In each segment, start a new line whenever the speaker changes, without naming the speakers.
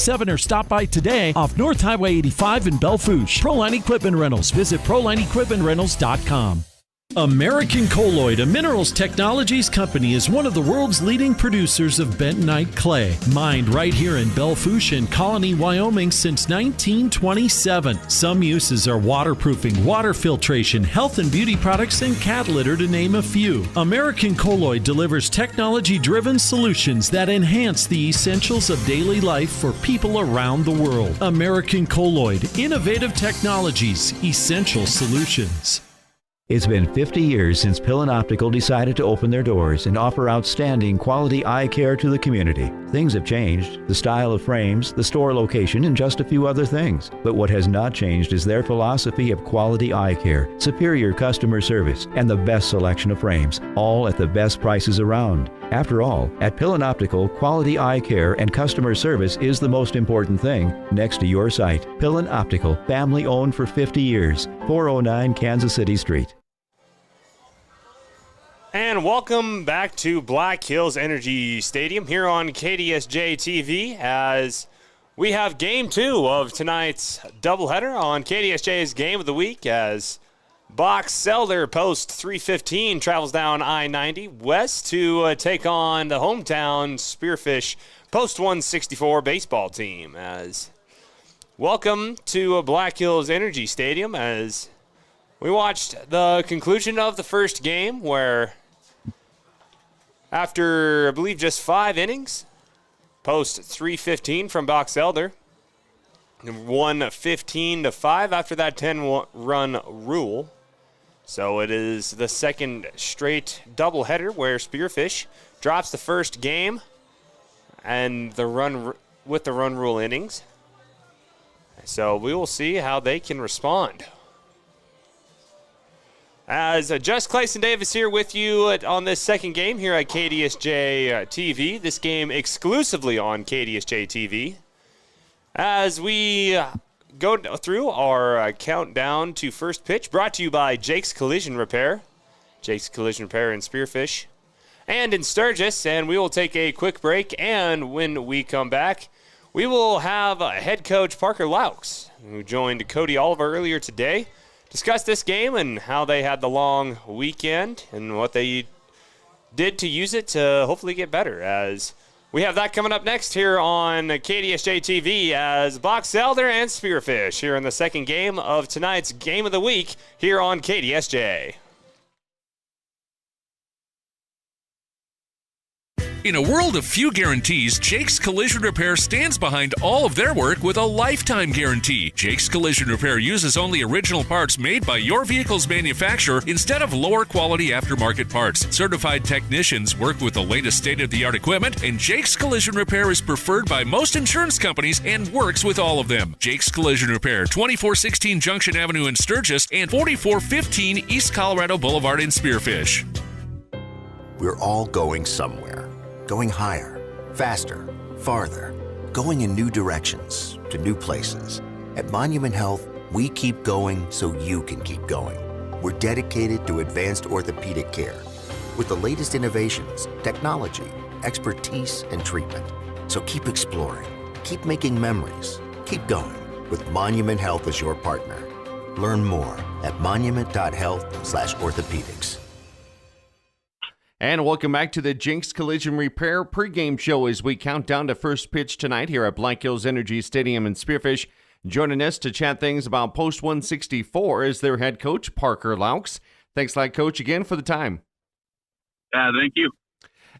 887 or stop by today off North Highway 85 in Belfouche. Proline Equipment Rentals. Visit ProlineEquipmentRentals.com. American Colloid, a minerals technologies company, is one of the world's leading producers of bentonite clay, mined right here in Belfouche and Colony, Wyoming since 1927. Some uses are waterproofing, water filtration, health and beauty products, and cat litter, to name a few. American Colloid delivers technology-driven solutions that enhance the essentials of daily life for people around the world. American Colloid, innovative technologies, essential solutions.
It's been 50 years since Pillin Optical decided to open their doors and offer outstanding quality eye care to the community. Things have changed, the style of frames, the store location, and just a few other things. But what has not changed is their philosophy of quality eye care, superior customer service, and the best selection of frames, all at the best prices around. After all, at Pillin Optical, quality eye care and customer service is the most important thing next to your sight. Pillin Optical, family owned for 50 years, 409 Kansas City Street.
And welcome back to Black Hills Energy Stadium here on KDSJ-TV as we have Game 2 of tonight's doubleheader on KDSJ's Game of the Week as Box Elder Post 315 travels down I-90 west to take on the hometown Spearfish Post 164 baseball team. As welcome to Black Hills Energy Stadium as we watched the conclusion of the first game where after, I believe, just 5 innings, Post 315 from Box Elder won 15-5 after that 10-run rule. So it is the second straight doubleheader where Spearfish drops the first game and the run rule innings. So we will see how they can respond. As Just Clayson Davis here with you on this second game here at KDSJ-TV. This game exclusively on KDSJ-TV. As we go through our countdown to first pitch, brought to you by Jake's Collision Repair. Jake's Collision Repair in Spearfish and in Sturgis. And we will take a quick break. And when we come back, we will have head coach Parker Laux, who joined Cody Oliver earlier today, discuss this game and how they had the long weekend and what they did to use it to hopefully get better. As we have that coming up next here on KDSJ-TV as Box Elder and Spearfish here in the second game of tonight's Game of the Week here on KDSJ.
In a world of few guarantees, Jake's Collision Repair stands behind all of their work with a lifetime guarantee. Jake's Collision Repair uses only original parts made by your vehicle's manufacturer instead of lower quality aftermarket parts. Certified technicians work with the latest state-of-the-art equipment, and Jake's Collision Repair is preferred by most insurance companies and works with all of them. Jake's Collision Repair, 2416 Junction Avenue in Sturgis and 4415 East Colorado Boulevard in Spearfish.
We're all going somewhere. Going higher, faster, farther, going in new directions, to new places. At Monument Health, we keep going so you can keep going. We're dedicated to advanced orthopedic care with the latest innovations, technology, expertise, and treatment. So keep exploring, keep making memories, keep going with Monument Health as your partner. Learn more at monument.health/orthopedics.
And welcome back to the Jake's Collision Repair pregame show as we count down to first pitch tonight here at Black Hills Energy Stadium in Spearfish. Joining us to chat things about Post 164 is their head coach, Parker Laux. Thanks a lot, Coach, again for the time.
Thank you.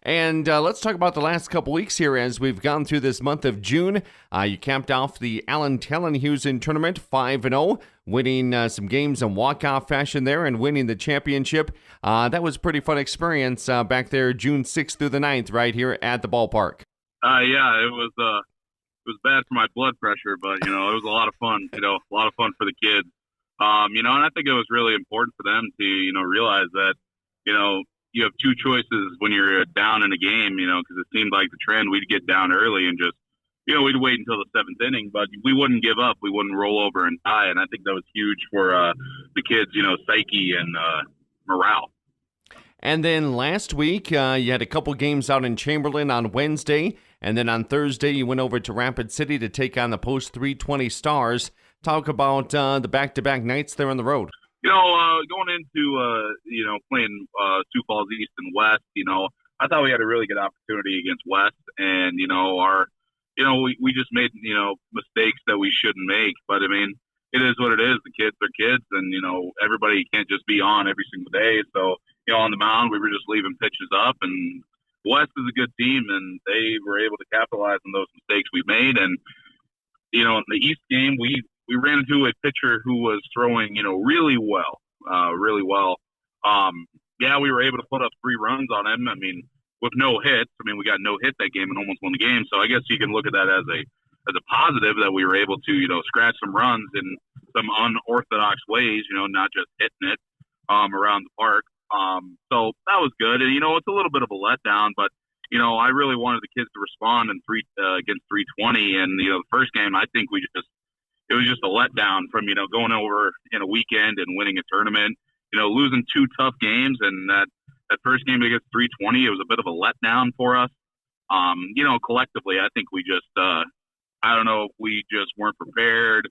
And let's talk about the last couple weeks here as we've gone through this month of June. You capped off the Allen Tellenhuisen tournament 5-0, winning some games in walk-off fashion there and winning the championship. That was a pretty fun experience back there June 6th through the 9th right here at the ballpark.
Yeah, it was bad for my blood pressure, but, it was a lot of fun, a lot of fun for the kids. And I think it was really important for them to, realize that, you have two choices when you're down in a game, because it seemed like the trend we'd get down early and just, we'd wait until the seventh inning, but we wouldn't give up. We wouldn't roll over and die. And I think that was huge for the kids, psyche and morale.
And then last week, you had a couple games out in Chamberlain on Wednesday, And then on Thursday, you went over to Rapid City to take on the Post 320 Stars. Talk about the back-to-back nights there on the road.
Going into, playing Sioux Falls East and West, I thought we had a really good opportunity against West. And, we just made, mistakes that we shouldn't make. But, I mean, it is what it is. The kids are kids. And, everybody can't just be on every single day. So, on the mound, we were just leaving pitches up. And West is a good team, and they were able to capitalize on those mistakes we made. And, in the East game, we ran into a pitcher who was throwing, really well, really well. We were able to put up 3 runs on him. I mean, with no hits. I mean, we got no hit that game and almost won the game. So I guess you can look at that as a positive that we were able to, scratch some runs in some unorthodox ways, not just hitting it around the park. So that was good. And, it's a little bit of a letdown, but, I really wanted the kids to respond in against 320. And, the first game, I think it was just a letdown from, going over in a weekend and winning a tournament, losing 2 tough games. And that first game against 320, it was a bit of a letdown for us. Collectively, I think we just, I don't know if we just weren't prepared,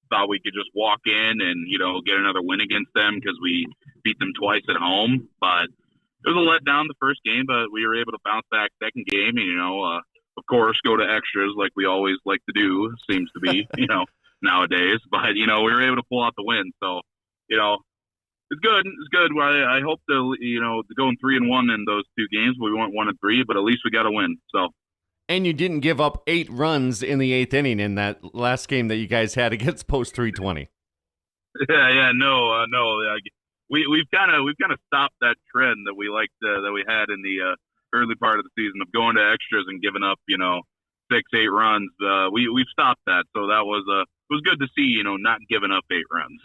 thought we could just walk in and, get another win against them because we beat them twice at home. But it was a letdown the first game, but we were able to bounce back second game and, of course, go to extras like we always like to do, seems to be, nowadays. But, we were able to pull out the win. So, it's good. It's good. I hope to, going 3-1 in those 2 games. We went 1-3, but at least we got a win. So.
And you didn't give up 8 runs in the 8th inning in that last game that you guys had against Post 320.
No. We've kind of stopped that trend that we liked that we had in the early part of the season of going to extras and giving up 6-8 runs. We've stopped that, so that was it was good to see not giving up 8 runs.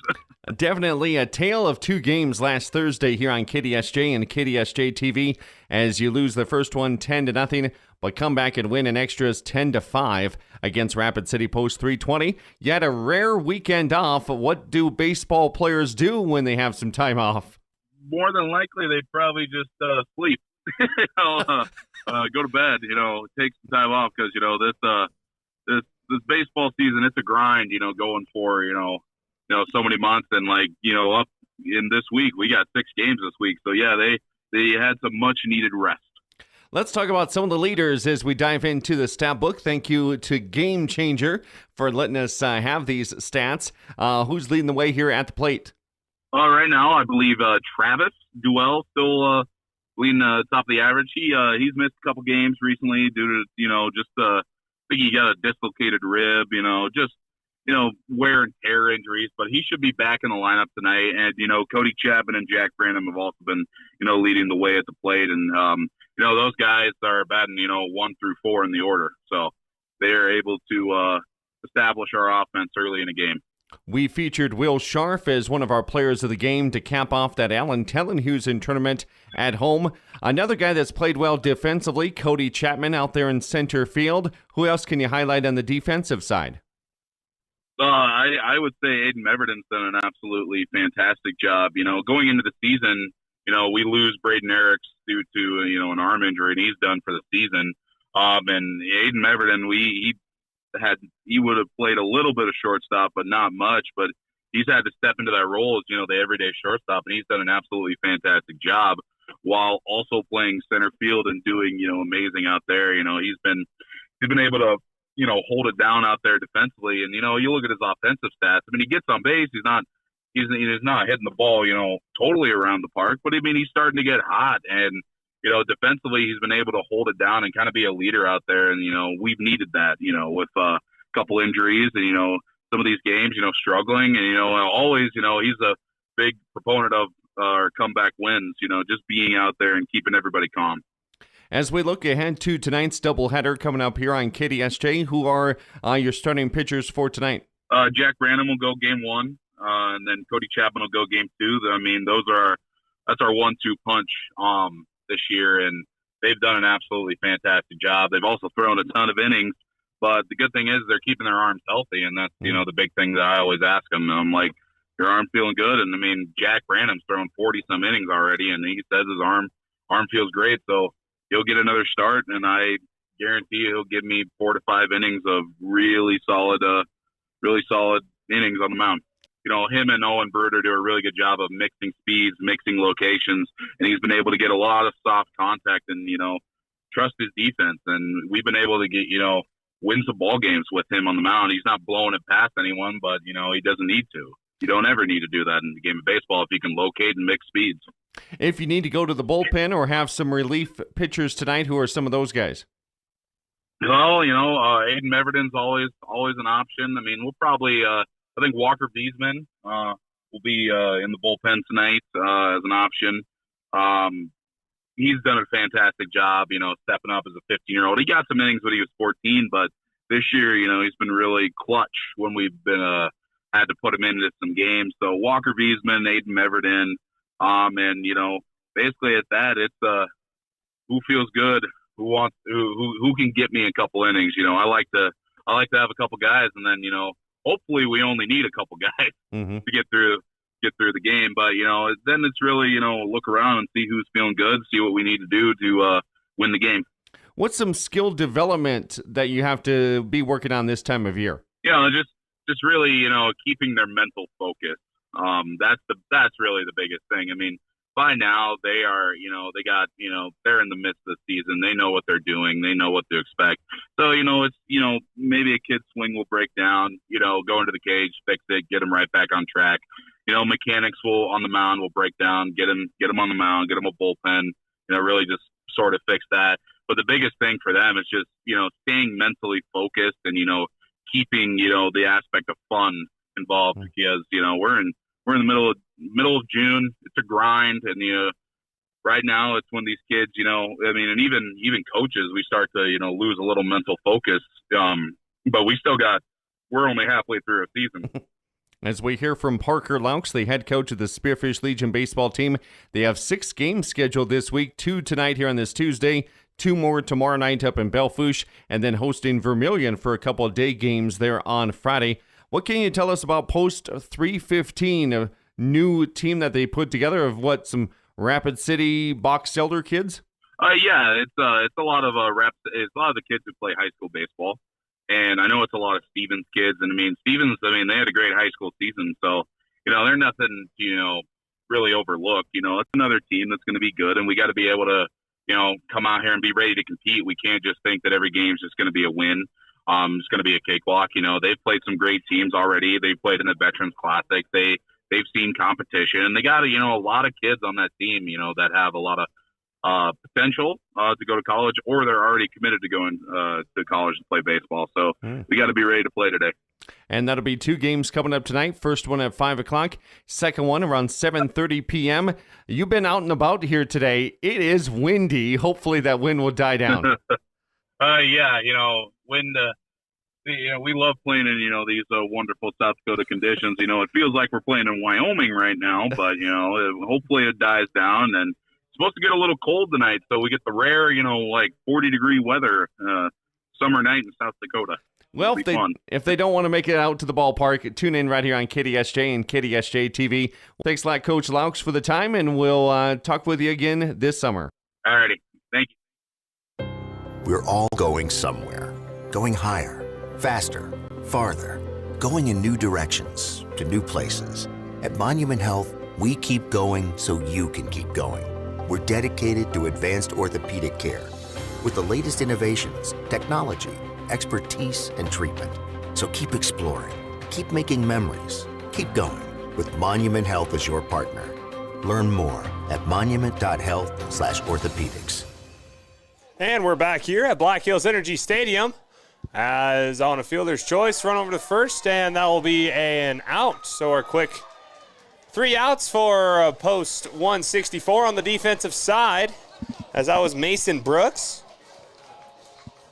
Definitely a tale of 2 games last Thursday here on KDSJ and KDSJ-TV as you lose the first one 10-0, but come back and win in extras 10-5 against Rapid City Post 320. You had a rare weekend off. What do baseball players do when they have some time off?
More than likely, they probably just sleep. Go to bed. Take some time off because this baseball season, it's a grind. Going for so many months, and up in this week we got 6 games this week. So yeah, they had some much needed rest.
Let's talk about some of the leaders as we dive into the stat book. Thank you to Game Changer for letting us have these stats. Who's leading the way here at the plate?
Right now, I believe Travis Duell still leading top of the average. He's missed a couple games recently due to I think he got a dislocated rib. Wear and tear injuries, but he should be back in the lineup tonight. And Cody Chapman and Jack Branham have also been leading the way at the plate, and those guys are batting 1 through 4 in the order, so they are able to establish our offense early in the game.
We featured Will Scharf as one of our players of the game to cap off that Allen Tellenhuisen tournament at home. Another guy that's played well defensively, Cody Chapman out there in center field. Who else can you highlight on the defensive side?
I would say Aiden Everton's done an absolutely fantastic job. Going into the season, we lose Braden Eriks due to, an arm injury, and he's done for the season. And Aiden Everton, he would have played a little bit of shortstop, but not much. But he's had to step into that role as, the everyday shortstop, and he's done an absolutely fantastic job while also playing center field and doing, amazing out there. He's been able to, hold it down out there defensively. And, you look at his offensive stats. I mean, he gets on base. He's not hitting the ball, totally around the park, but I mean, he's starting to get hot, and, defensively, he's been able to hold it down and kind of be a leader out there. And, we've needed that, with a couple injuries and, some of these games, struggling. And, always, he's a big proponent of our comeback wins, just being out there and keeping everybody calm.
As we look ahead to tonight's doubleheader coming up here on KDSJ, who are your starting pitchers for tonight?
Jack Branham will go game 1, and then Cody Chapman will go game 2. I mean, that's our 1-2 punch this year, and they've done an absolutely fantastic job. They've also thrown a ton of innings, but the good thing is they're keeping their arms healthy, and that's the big thing that I always ask them. I'm like, your arm feeling good? And I mean, Jack Branham's thrown 40-some innings already, and he says his arm feels great, so he'll get another start, and I guarantee he'll give me 4 to 5 innings of really solid innings on the mound. Him and Owen Bruder do a really good job of mixing speeds, mixing locations, and he's been able to get a lot of soft contact and, trust his defense. And we've been able to get, win some ball games with him on the mound. He's not blowing it past anyone, but, he doesn't need to. You don't ever need to do that in the game of baseball if you can locate and mix speeds.
If you need to go to the bullpen or have some relief pitchers tonight, who are some of those guys?
Well, Aiden Meverden's always an option. I mean, we'll probably I think Walker Beesman will be in the bullpen tonight as an option. He's done a fantastic job, stepping up as a 15-year-old. He got some innings when he was 14, but this year, he's been really clutch when we've been had to put him into some games. So Walker Beesman, Aiden Meverden, and basically at that, it's who feels good, who can get me a couple innings. I like to have a couple guys, and then hopefully we only need a couple guys to get through the game. But then it's really look around and see who's feeling good, see what we need to do to win the game.
What's some skill development that you have to be working on this time of year?
Just really keeping their mental focus. That's really the biggest thing. I mean, by now they are, they're in the midst of the season. They know what they're doing. They know what to expect. So, it's, maybe a kid's swing will break down, go into the cage, fix it, get him right back on track. Mechanics on the mound will break down, get him on the mound, get him a bullpen, really just sort of fix that. But the biggest thing for them is just, staying mentally focused and, keeping, the aspect of fun involved because, we're in the middle of June. It's a grind, and right now it's when these kids, and even coaches, we start to lose a little mental focus. But we're only halfway through a season.
As we hear from Parker Laux, the head coach of the Spearfish Legion baseball team, they have 6 games scheduled this week, 2 tonight here on this Tuesday, 2 more tomorrow night up in Bellefouche, and then hosting Vermilion for a couple of day games there on Friday. What can you tell us about Post 315, a new team that they put together of some Rapid City box elder kids?
It's a lot of it's a lot of the kids who play high school baseball, and I know it's a lot of Stevens kids. And Stevens, they had a great high school season, so they're nothing really overlook. It's another team that's going to be good, and we got to be able to come out here and be ready to compete. We can't just think that every game's just going to be a win. It's going to be a cakewalk. They've played some great teams already. They've played in the Veterans Classic. They've seen competition, and they got a lot of kids on that team, that have a lot of potential to go to college, or they're already committed to going to college to play baseball. So we got to be ready to play today.
And that'll be 2 games coming up tonight. First one at 5 o'clock. Second one around 7:30 p.m. You've been out and about here today. It is windy. Hopefully that wind will die down. Wind.
We love playing in, these wonderful South Dakota conditions. It feels like we're playing in Wyoming right now, but, hopefully it dies down. And it's supposed to get a little cold tonight, so we get the rare, 40-degree weather summer night in South Dakota.
Well, if they don't want to make it out to the ballpark, tune in right here on KDSJ and KDSJ-TV. Thanks a lot, Coach Laux, for the time, and we'll talk with you again this summer.
All righty. Thank you.
We're all going somewhere. Going higher, faster, farther. Going in new directions, to new places. At Monument Health, we keep going so you can keep going. We're dedicated to advanced orthopedic care with the latest innovations, technology, expertise, and treatment. So keep exploring, keep making memories, keep going with Monument Health as your partner. Learn more at monument.health/orthopedics.
And we're back here at Black Hills Energy Stadium as on a fielder's choice, run over to first, and that will be an out. So our quick 3 outs for Post 164 on the defensive side, as that was Mason Brooks.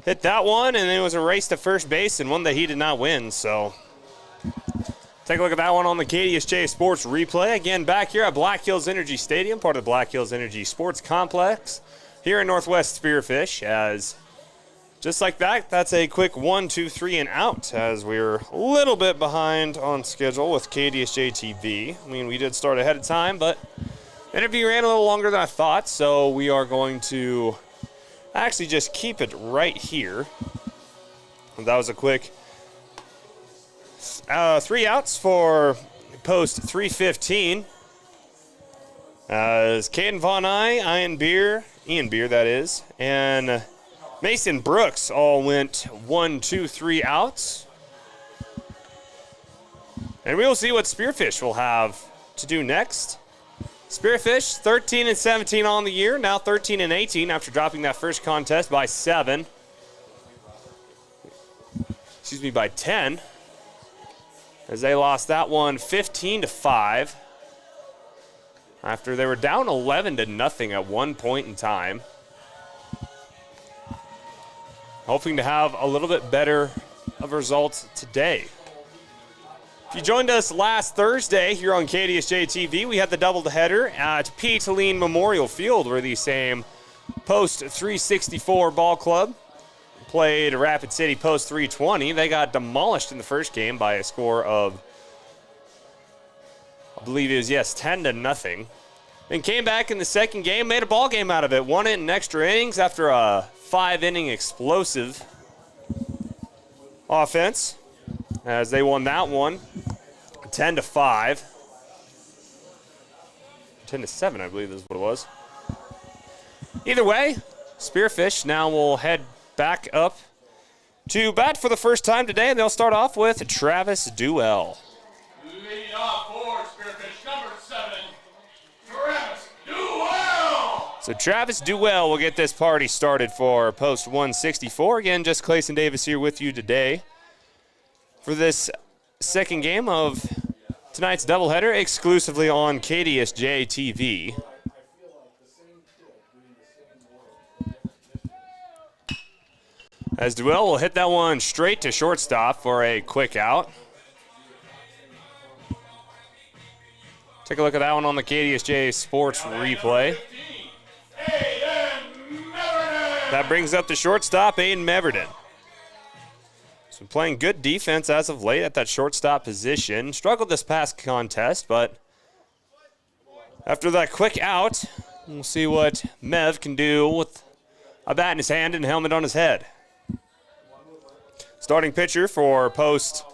Hit that one, and then it was a race to first base, and one that he did not win. So take a look at that one on the KDSJ Sports replay. Again, back here at Black Hills Energy Stadium, part of the Black Hills Energy Sports Complex here in Northwest Spearfish. As just like that, that's a quick 1, 2, 3 and out, as we're a little bit behind on schedule with KDSJ-TV. I mean, we did start ahead of time, but interview ran a little longer than I thought, so we are going to actually just keep it right here. That was a quick 3 outs for post 315. As Caden Von Ian Beer, that is, and Mason Brooks all went 1, 2, 3 outs. And we will see what Spearfish will have to do next. Spearfish 13-17 on the year, now 13-18 after dropping that first contest by 7. By 10. As they lost that one 15-5. After they were down 11-0 at one point in time. Hoping to have a little bit better of results today. If you joined us last Thursday here on KDSJ-TV, we had the doubleheader at Peteline Memorial Field, where the same Post 364 ball club played Rapid City Post 320. They got demolished in the first game by a score of, I believe it was, 10-0. Then came back in the second game, made a ball game out of it, won it in extra innings after a 5-inning explosive offense, as they won that one 10-5. 10-7, I believe is what it was. Either way, Spearfish now will head back up to bat for the first time today, and they'll start off with Travis Duell.
Leading off for Spearfish, number 7, Travis Duell.
So Travis Duell will get this party started for Post 164. Again, just Clayson Davis here with you today for this second game of tonight's doubleheader, exclusively on KDSJ-TV. As Duell will hit that one straight to shortstop for a quick out. Take a look at that one on the KDSJ Sports replay. That brings up the shortstop, Aiden Meverden. So playing good defense as of late at that shortstop position. Struggled this past contest, but after that quick out, we'll see what Mev can do with a bat in his hand and a helmet on his head. Starting pitcher for Post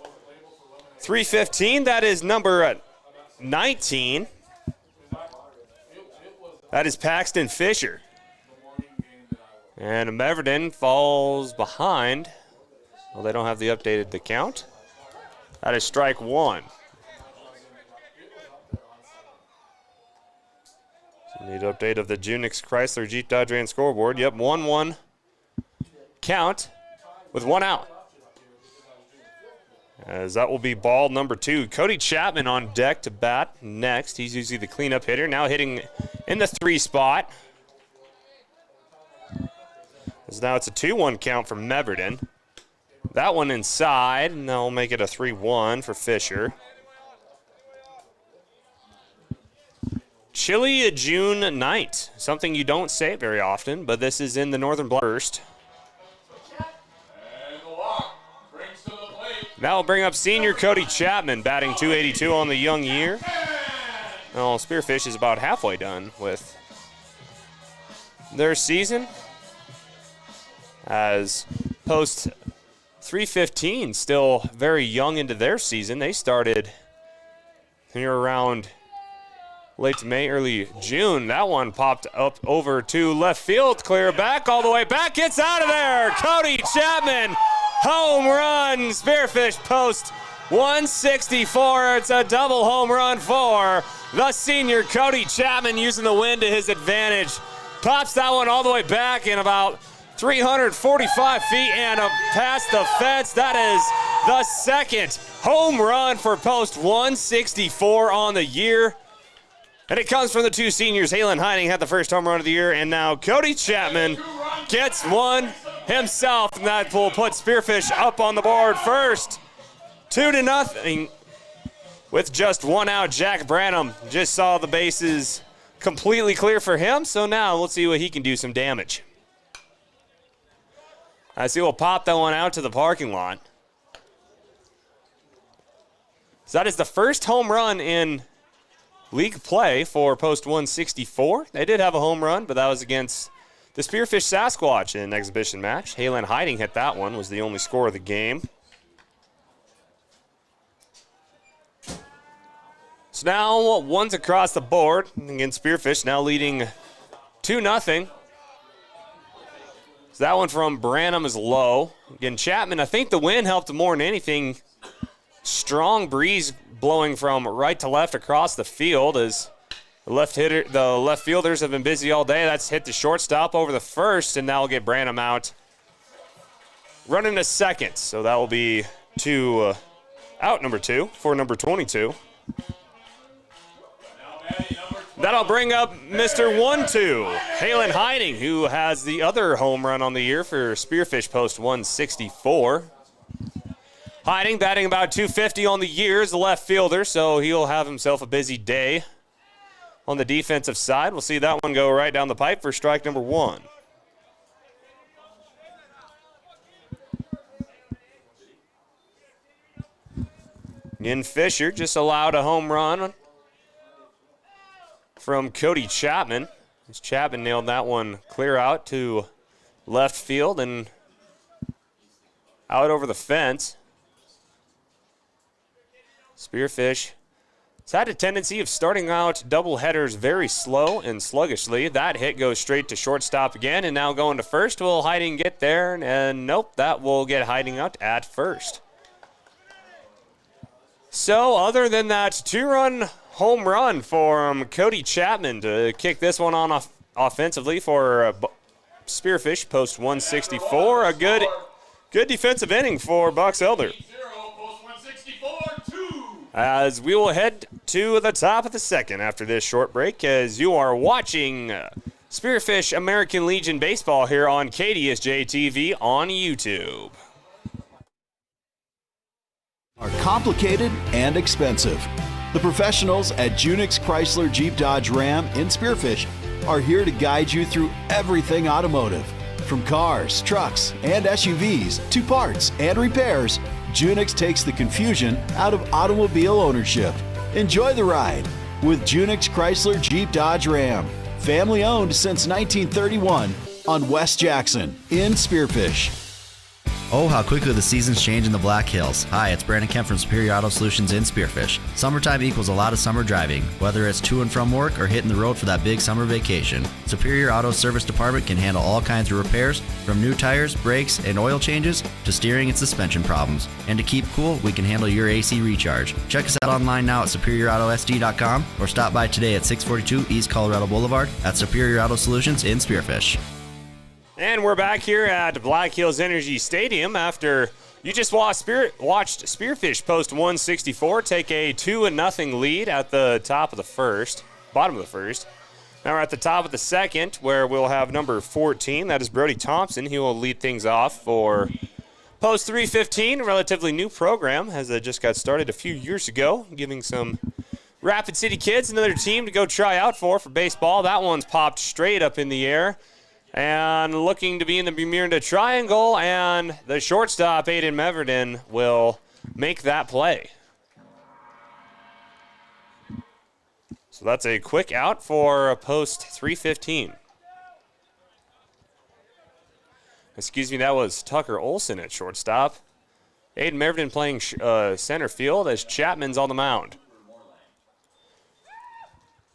315, that is number 19. That is Paxton Fisher. And Meverden falls behind. Well, they don't have the updated count. That is strike 1. So need update of the Junix Chrysler Jeep Dodge Ram scoreboard. Yep, 1-1 count with 1 out. As that will be ball number 2. Cody Chapman on deck to bat next. He's usually the cleanup hitter. Now hitting in the 3 spot. As now it's a 2-1 count for Meverden. That one inside, and they'll make it a 3-1 for Fisher. Chilly June night. Something you don't say very often, but this is in the Northern First. That will bring up senior Cody Chapman, batting .282 on the young year. Well, Spearfish is about halfway done with their season, as Post 315 still very young into their season. They started here around late May, early June. That one popped up over to left field, clear back, all the way back, gets out of there. Cody Chapman, home run. Spearfish Post 164. It's a double home run for the senior Cody Chapman, using the wind to his advantage. Pops that one all the way back in about 345 feet and past the fence. That is the second home run for Post 164 on the year. And it comes from the 2 seniors. Halen Heining had the first home run of the year, and now Cody Chapman gets one himself, and that will put Spearfish up on the board first. 2-0 with just 1 out. Jack Branham just saw the bases completely clear for him, so now let's see what he can do some damage. I see we'll pop that one out to the parking lot. So that is the first home run in league play for Post 164. They did have a home run, but that was against the Spearfish Sasquatch in an exhibition match. Halen Hiding hit that one, was the only score of the game. So now one's across the board. Again, Spearfish now leading 2-0. So that one from Branham is low. Again, Chapman, I think the wind helped more than anything. Strong breeze blowing from right to left across the field as the left fielders have been busy all day. That's hit the shortstop over the first, and now we'll get Branham out. Running to second, so that will be out number 2 for number 22. That'll bring up Mr. 1-2, Halen Hiding, who has the other home run on the year for Spearfish Post 164. Hiding, batting about 250 on the year as the left fielder, so he'll have himself a busy day. On the defensive side, we'll see that one go right down the pipe for strike number 1. Again, Fisher just allowed a home run from Cody Chapman. As Chapman nailed that one clear out to left field and out over the fence. Spearfish has had a tendency of starting out doubleheaders very slow and sluggishly. That hit goes straight to shortstop again, and now going to first. Will Hiding get there? And nope, that will get Hiding out at first. So other than that 2-run home run from Cody Chapman to kick this one on offensively for Spearfish Post 164, a good defensive inning for Bucks Elder. As we will head to the top of the second after this short break, as you are watching Spearfish American Legion Baseball here on KDSJ-TV on YouTube.
Are complicated and expensive. The professionals at Junix Chrysler Jeep Dodge Ram in Spearfish are here to guide you through everything automotive. From cars, trucks, and SUVs to parts and repairs, Junix takes the confusion out of automobile ownership. Enjoy the ride with Junix Chrysler Jeep Dodge Ram. Family owned since 1931 on West Jackson in Spearfish.
Oh, how quickly the seasons change in the Black Hills. Hi, it's Brandon Kemp from Superior Auto Solutions in Spearfish. Summertime equals a lot of summer driving, whether it's to and from work or hitting the road for that big summer vacation. Superior Auto Service Department can handle all kinds of repairs, from new tires, brakes, and oil changes to steering and suspension problems. And to keep cool, we can handle your AC recharge. Check us out online now at superiораutosd.com or stop by today at 642 East Colorado Boulevard at Superior Auto Solutions in Spearfish.
And we're back here at Black Hills Energy Stadium after you just watched Spearfish Post 164 take a 2-0 lead at the bottom of the first. Now we're at the top of the second where we'll have number 14. That is Brody Thompson. He will lead things off for Post 315, a relatively new program as it just got started a few years ago, giving some Rapid City kids another team to go try out for baseball. That one's popped straight up in the air. And looking to be in the Bermuda Triangle, and the shortstop, Aiden Meverden, will make that play. So that's a quick out for Post 315. Excuse me, that was Tucker Olson at shortstop. Aiden Meverden playing center field as Chapman's on the mound.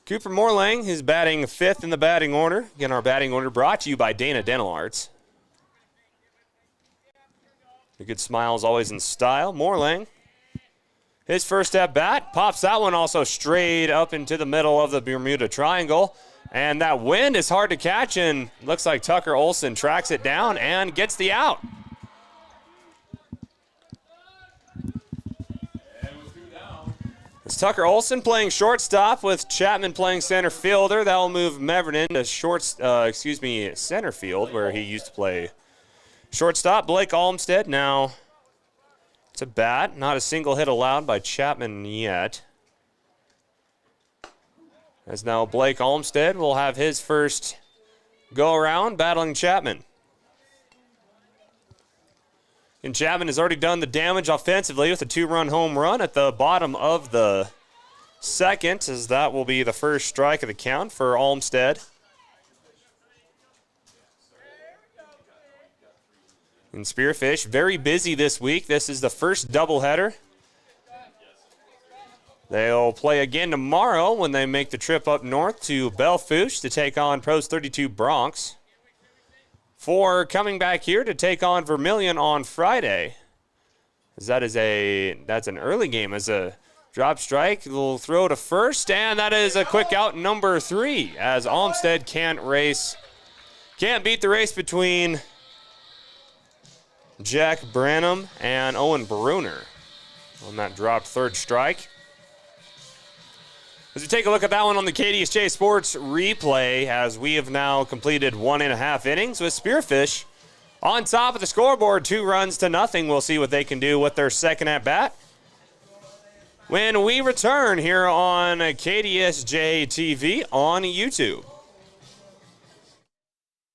Cooper Morlang is batting 5th in the batting order. Again, our batting order brought to you by Dana Dental Arts. A good smile is always in style. Morlang, his first at bat, pops that one also straight up into the middle of the Bermuda Triangle. And that wind is hard to catch, and looks like Tucker Olson tracks it down and gets the out. It's Tucker Olson playing shortstop with Chapman playing center fielder. That will move Meverden to center field where he used to play shortstop. Blake Olmstead now to bat. Not a single hit allowed by Chapman yet. As now Blake Olmstead will have his first go around battling Chapman. And Chapman has already done the damage offensively with a 2-run home run at the bottom of the second, as that will be the first strike of the count for Olmstead. And Spearfish, very busy this week. This is the first doubleheader. They'll play again tomorrow when they make the trip up north to Belle-Fourche to take on Post 32 Bronx. For coming back here to take on Vermilion on Friday. That's an early game as a drop strike. They'll throw to first, and that is a quick out number 3 as Olmsted can't beat the race between Jack Branham and Owen Bruner on that dropped third strike. As we take a look at that one on the KDSJ Sports replay, as we have now completed 1.5 innings with Spearfish on top of the scoreboard, 2 runs to nothing. We'll see what they can do with their second at bat when we return here on KDSJ-TV on YouTube.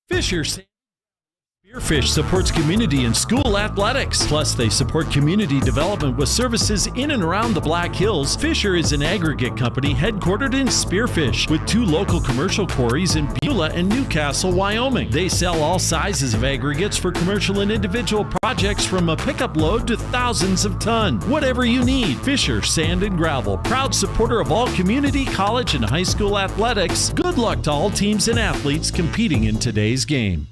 Fisher Spearfish supports community and school athletics. Plus, they support community development with services in and around the Black Hills. Fisher is an aggregate company headquartered in Spearfish with 2 local commercial quarries in Beulah and Newcastle, Wyoming. They sell all sizes of aggregates for commercial and individual projects from a pickup load to thousands of tons. Whatever you need, Fisher Sand and Gravel, proud supporter of all community, college, and high school athletics. Good luck to all teams and athletes competing in today's game.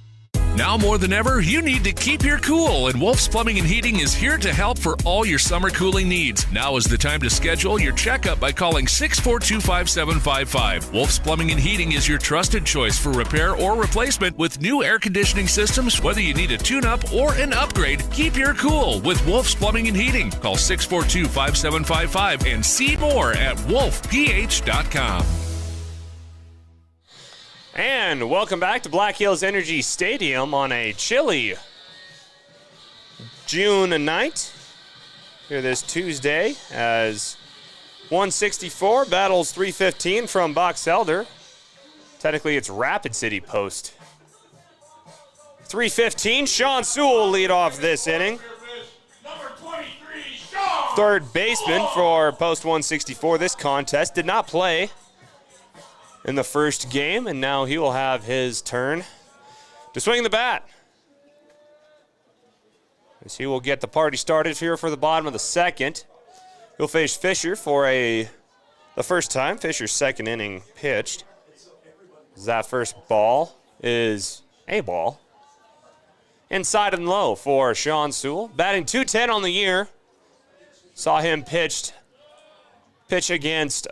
Now more than ever, you need to keep your cool, and Wolf's Plumbing and Heating is here to help for all your summer cooling needs. Now is the time to schedule your checkup by calling 642-5755. Wolf's Plumbing and Heating is your trusted choice for repair or replacement with new air conditioning systems. Whether you need a tune-up or an upgrade, keep your cool with Wolf's Plumbing and Heating. Call 642-5755 and see more at wolfph.com.
And welcome back to Black Hills Energy Stadium on a chilly June night here this Tuesday as 164 battles 315 from Box Elder. Technically, it's Rapid City Post. 315, Sean Sewell lead off this inning. Third baseman for Post 164. This contest did not play in the first game, and now he will have his turn to swing the bat. As he will get the party started here for the bottom of the second. He'll face Fisher for the first time. Fisher's second inning pitched. That first ball is a ball. Inside and low for Sean Sewell. Batting .210 on the year. Saw him pitch against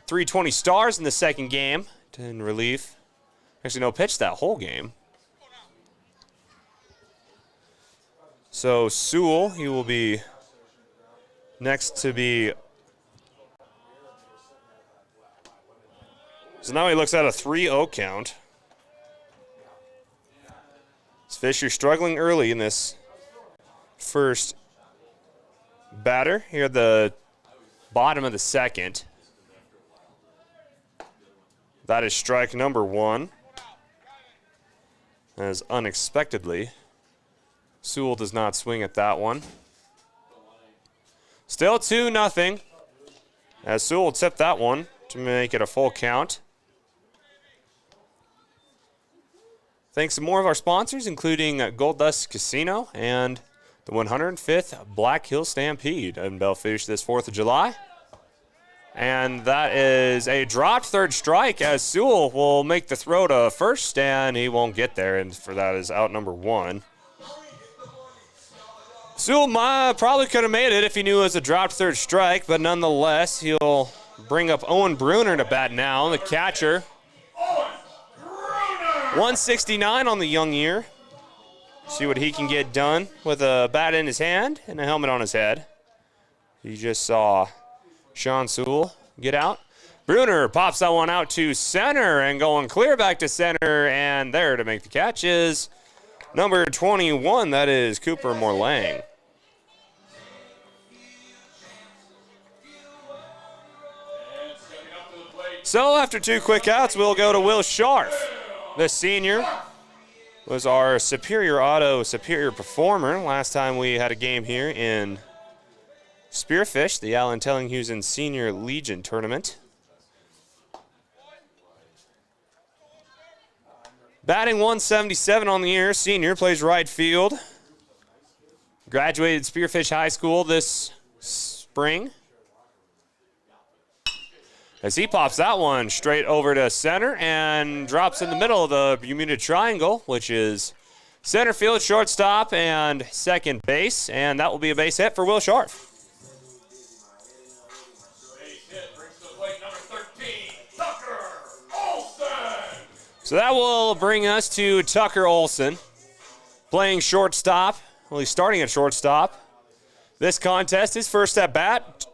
320 Stars in the second game in relief. Actually, no, pitched that whole game. So Sewell, he will be next to be. So now he looks at a 3-0 count. Fisher struggling early in this first batter here at the bottom of the second. That is strike number 1. As unexpectedly, Sewell does not swing at that one. Still 2-0. As Sewell tipped that one to make it a full count. Thanks to more of our sponsors, including Gold Dust Casino and the 105th Black Hill Stampede in Belle-Fourche this 4th of July. And that is a dropped third strike as Sewell will make the throw to first, and he won't get there, and for that is out number 1. Sewell probably could have made it if he knew it was a dropped third strike, but nonetheless, he'll bring up Owen Bruner to bat now, the catcher. 169 on the young year. See what he can get done with a bat in his hand and a helmet on his head. You just saw Sean Sewell get out. Bruner pops that one out to center and going clear back to center, and there to make the catch is number 21. That is Cooper Morlang. So after 2 quick outs, we'll go to Will Scharf. The senior was our Superior Auto Superior Performer last time we had a game here in Spearfish, the Allen Tellinghusen Senior Legion Tournament. Batting 177 on the year, senior plays right field. Graduated Spearfish High School this spring. As he pops that one straight over to center and drops in the middle of the Bermuda Triangle, which is center field, shortstop, and second base. And that will be a base hit for Will Scharf. So that will bring us to Tucker Olson playing shortstop. Well, he's starting at shortstop. This contest, his first at bat,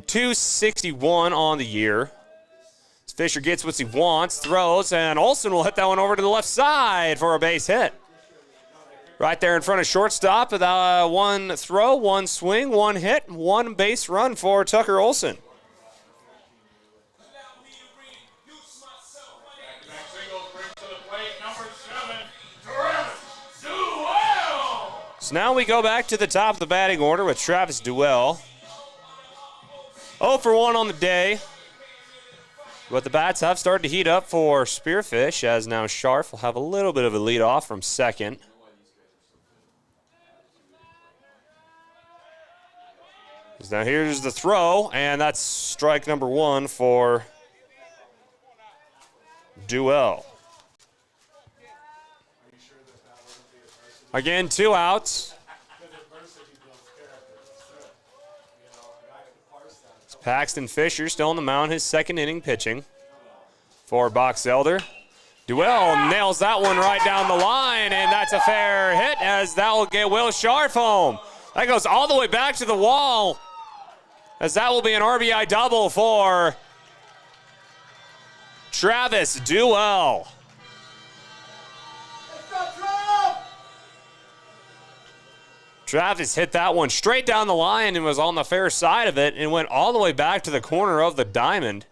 261 on the year. Fisher gets what he wants, throws, and Olson will hit that one over to the left side for a base hit. Right there in front of shortstop with one throw, one swing, one hit, one base run for Tucker Olson. So now we go back to the top of the batting order with Travis Duell. 0 for 1 on the day. But the bats have started to heat up for Spearfish, as now Scharf will have a little bit of a lead off from second. So now here's the throw, and that's strike number 1 for Duell. Again, 2 outs. It's Paxton Fisher still on the mound, his second inning pitching for Box Elder. Duell nails that one right down the line, and that's a fair hit as that will get Will Scharf home. That goes all the way back to the wall, as that will be an RBI double for Travis Duell. Travis hit that one straight down the line and was on the fair side of it and went all the way back to the corner of the diamond.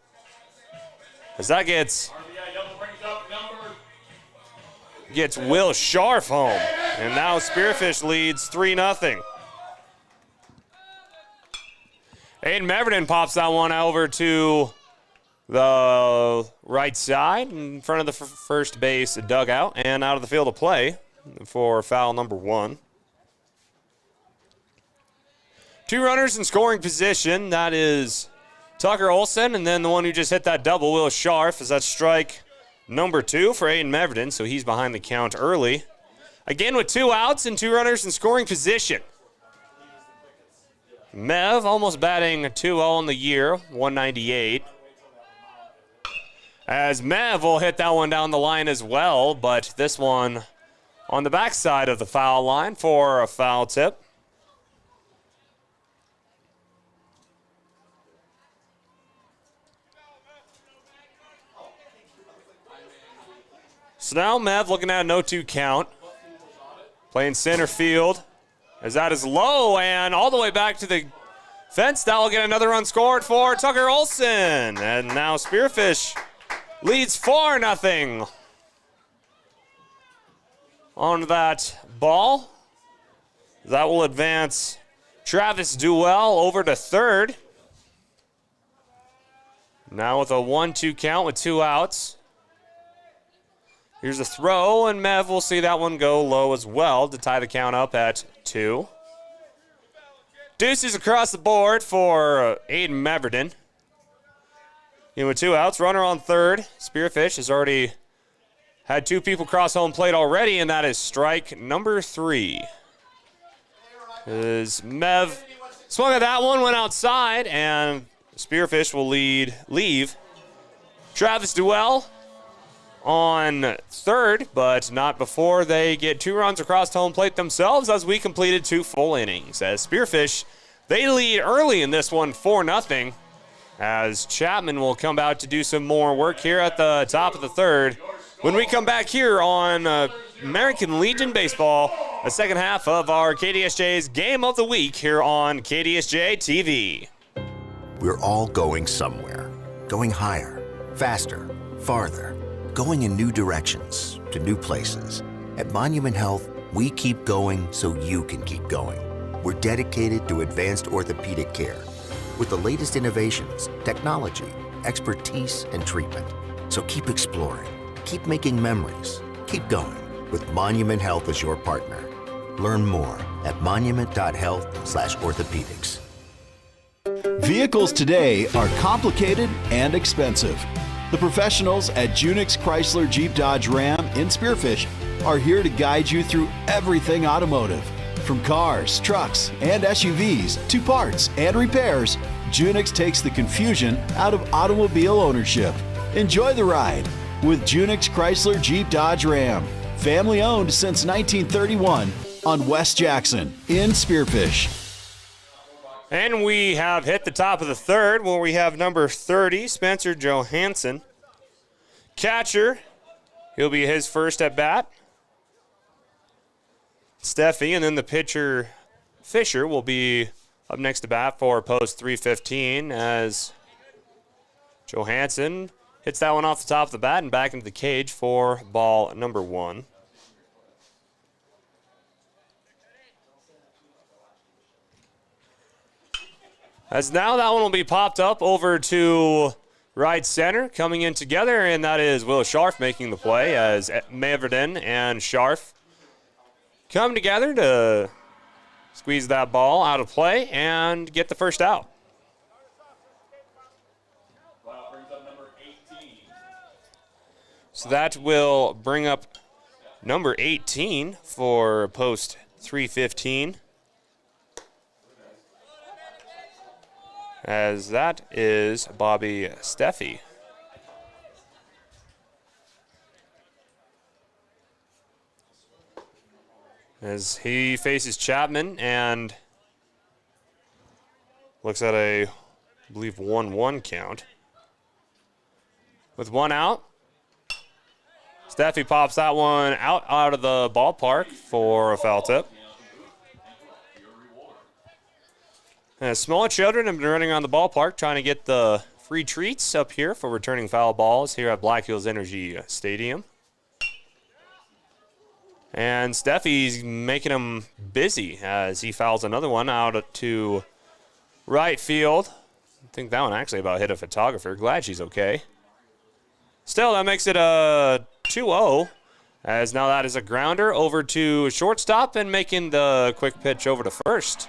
As that gets Will Scharf home. And now Spearfish leads 3-0. Aiden Meverden pops that one over to the right side in front of the first base dugout and out of the field of play for foul number 1. 2 runners in scoring position. That is Tucker Olson, and then the one who just hit that double, Will Scharf, as that's strike number 2 for Aiden Meverden, so he's behind the count early. Again with 2 outs and 2 runners in scoring position. Mev almost batting 2-0 on the year, 198. As Mev will hit that one down the line as well, but this one on the backside of the foul line for a foul tip. So now Mev looking at a 0-2 count. Playing center field. As that is low and all the way back to the fence. That will get another run scored for Tucker Olson. And now Spearfish leads 4-0 on that ball. That will advance Travis Duell over to third. Now with a 1-2 count with 2 outs. Here's a throw, and Mev will see that one go low as well to tie the count up at 2. Deuces across the board for Aiden Meverden. And with 2 outs, runner on third. Spearfish has already had 2 people cross home plate already, and that is strike number 3. As Mev swung at that one, went outside, and Spearfish will leave Travis Duell on third, but not before they get 2 runs across home plate themselves, as we completed 2 full innings. As Spearfish, they lead early in this one 4-0, as Chapman will come out to do some more work here at the top of the third. When we come back here on American Legion Baseball, the second half of our KDSJ's Game of the Week here on KDSJ-TV.
We're all going somewhere. Going higher, faster, farther. Going in new directions, to new places. At Monument Health, we keep going so you can keep going. We're dedicated to advanced orthopedic care with the latest innovations, technology, expertise, and treatment. So keep exploring, keep making memories, keep going with Monument Health as your partner. Learn more at monument.health/orthopedics.
Vehicles today are complicated and expensive. The professionals at Junix Chrysler Jeep Dodge Ram in Spearfish are here to guide you through everything automotive. From cars, trucks, and SUVs to parts and repairs, Junix takes the confusion out of automobile ownership. Enjoy the ride with Junix Chrysler Jeep Dodge Ram. Family owned since 1931 on West Jackson in Spearfish.
And we have hit the top of the third where we have number 30, Spencer Johansson. Catcher, he'll be his first at bat. Steffi, and then the pitcher, Fisher, will be up next to bat for post 315 as Johansson hits that one off the top of the bat and back into the cage for ball number 1. As now that one will be popped up over to right center, coming in together, and that is Will Scharf making the play as Maverden and Scharf come together to squeeze that ball out of play and get the first out. So that will bring up number 18 for post 315. As that is Bobby Steffi. As he faces Chapman and looks at I believe 1-1 count. With one out, Steffi pops that one out of the ballpark for a foul tip. And small children have been running around the ballpark trying to get the free treats up here for returning foul balls here at Black Hills Energy Stadium. And Steffi's making him busy as he fouls another one out to right field. I think that one actually about hit a photographer. Glad she's okay. Still, that makes it a 2-0, as now that is a grounder over to shortstop and making the quick pitch over to first.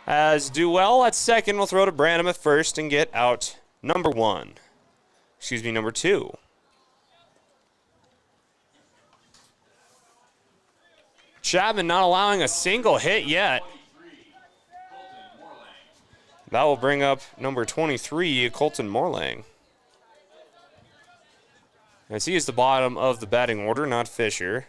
As Duell at second will throw to Branham at first and get out number 2. Chapman not allowing a single hit yet. That will bring up number 23, Colton Morlang. As he is the bottom of the batting order, not Fisher.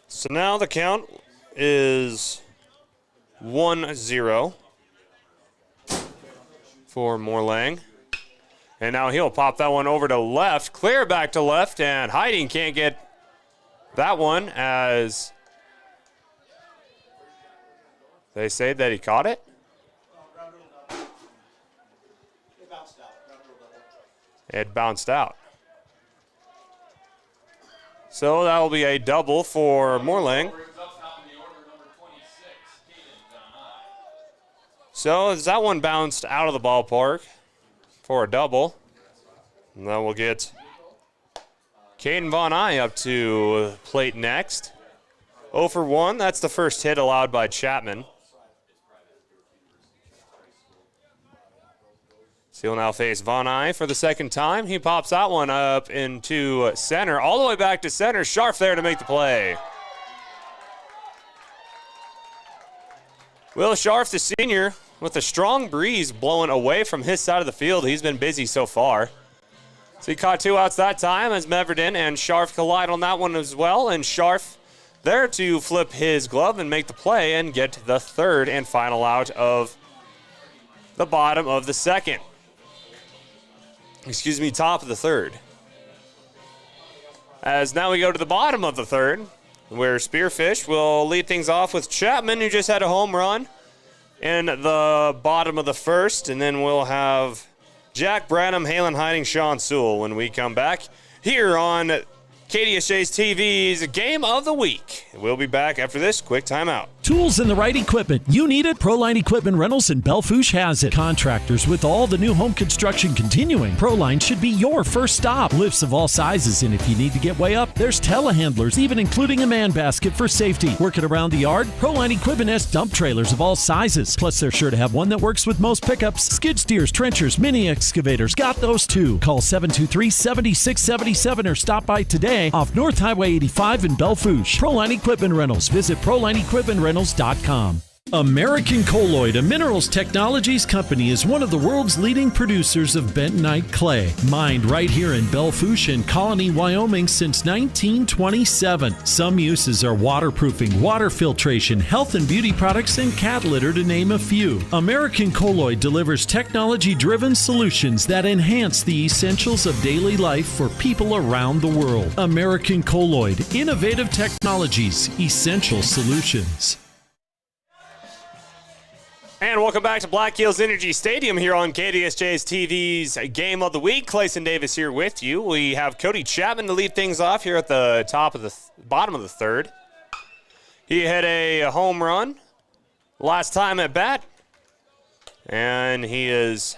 So now the count is 1-0 for Morlang. And now he'll pop that one over to left, clear back to left, and Hiding can't get that one as they say that he caught it. It bounced out. So that will be a double for Morlang. So as that one bounced out of the ballpark for a double, and then we'll get Caden Von Eye up to plate next. 0 for 1, that's the first hit allowed by Chapman. So he'll now face Von Eye for the second time. He pops that one up into center, all the way back to center. Scharf there to make the play. Will Scharf, the senior, with a strong breeze blowing away from his side of the field. He's been busy so far. So he caught 2 outs that time as Meverden and Scharf collide on that one as well. And Scharf there to flip his glove and make the play and get the third and final out of the bottom of the second. Top of the third. As now we go to the bottom of the third, where Spearfish will lead things off with Chapman, who just had a home run in the bottom of the first, and then we'll have Jack Branham, Halen Hiding, Sean Sewell when we come back here on KDSJ-TV's Game of the Week. We'll be back after this quick timeout.
Tools and the right equipment. You need it? Proline Equipment Rentals in Bellfouche has it. Contractors with all the new home construction continuing. Proline should be your first stop. Lifts of all sizes, and if you need to get way up, there's telehandlers, even including a man basket for safety. Working around the yard? Proline Equipment has dump trailers of all sizes. Plus, they're sure to have one that works with most pickups. Skid steers, trenchers, mini excavators, got those too. Call 723-7677 or stop by today off North Highway 85 in Bellfouche. Proline Equipment Rentals. Visit ProlineEquipmentRentals.com. American Colloid, a minerals technologies company, is one of the world's leading producers of bentonite clay, mined right here in Bellfouche and Colony, Wyoming since 1927. Some uses are waterproofing, water filtration, health and beauty products, and cat litter, to name a few. American Colloid delivers technology-driven solutions that enhance the essentials of daily life for people around the world. American Colloid, innovative technologies, essential solutions.
And welcome back to Black Hills Energy Stadium here on KDSJ-TV's Game of the Week. Clayson Davis here with you. We have Cody Chapman to lead things off here at the bottom of the third. He hit a home run last time at bat, and he is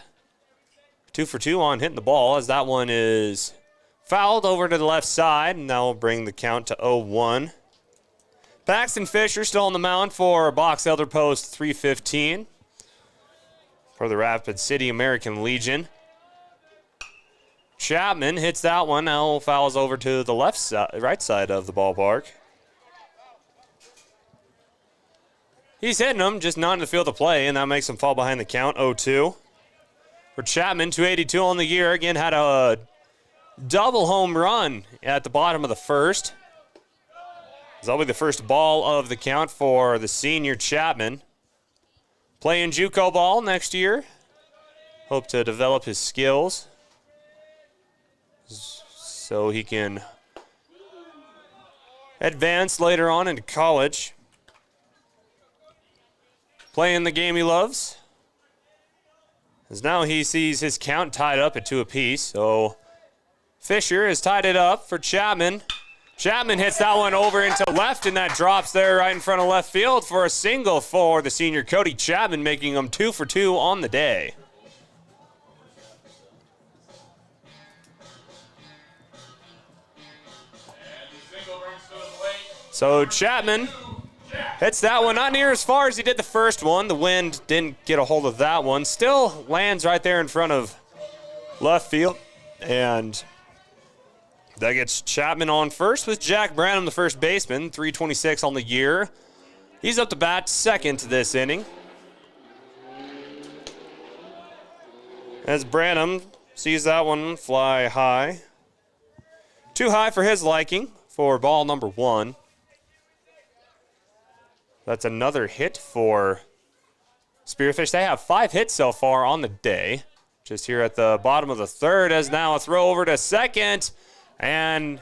2 for 2 on hitting the ball, as that one is fouled over to the left side, and that will bring the count to 0-1. Paxton Fisher still on the mound for Box Elder Post 315 for the Rapid City American Legion. Chapman hits that one, now fouls over to the right side of the ballpark. He's hitting them, just not in the field of play, and that makes him fall behind the count, 0-2. For Chapman, 282 on the year, again had a double home run at the bottom of the first. That'll be the first ball of the count for the senior Chapman. Playing JUCO ball next year. Hope to develop his skills so he can advance later on into college. Playing the game he loves, as now he sees his count tied up at 2 apiece. So Fisher has tied it up for Chapman. Chapman hits that one over into left, and that drops there right in front of left field for a single for the senior Cody Chapman, making him 2 for 2 on the day. So Chapman hits that one, not near as far as he did the first one. The wind didn't get a hold of that one. Still lands right there in front of left field, and that gets Chapman on first with Jack Branham, the first baseman, 326 on the year. He's up to bat second this inning, as Branham sees that one fly high. Too high for his liking for ball number 1. That's another hit for Spearfish. They have 5 hits so far on the day. Just here at the bottom of the third, as now a throw over to second. And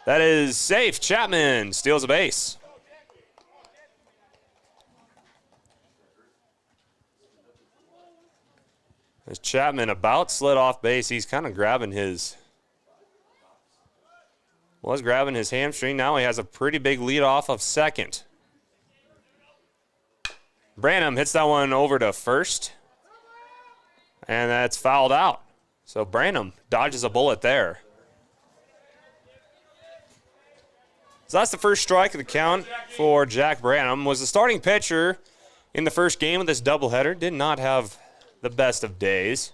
that is safe. Chapman steals a base. As Chapman about slid off base, he's kind of grabbing his hamstring. Now he has a pretty big lead off of second. Branham hits that one over to first, and that's fouled out. So Branham dodges a bullet there. So that's the first strike of the count for Jack Branham. Was the starting pitcher in the first game of this doubleheader. Did not have the best of days.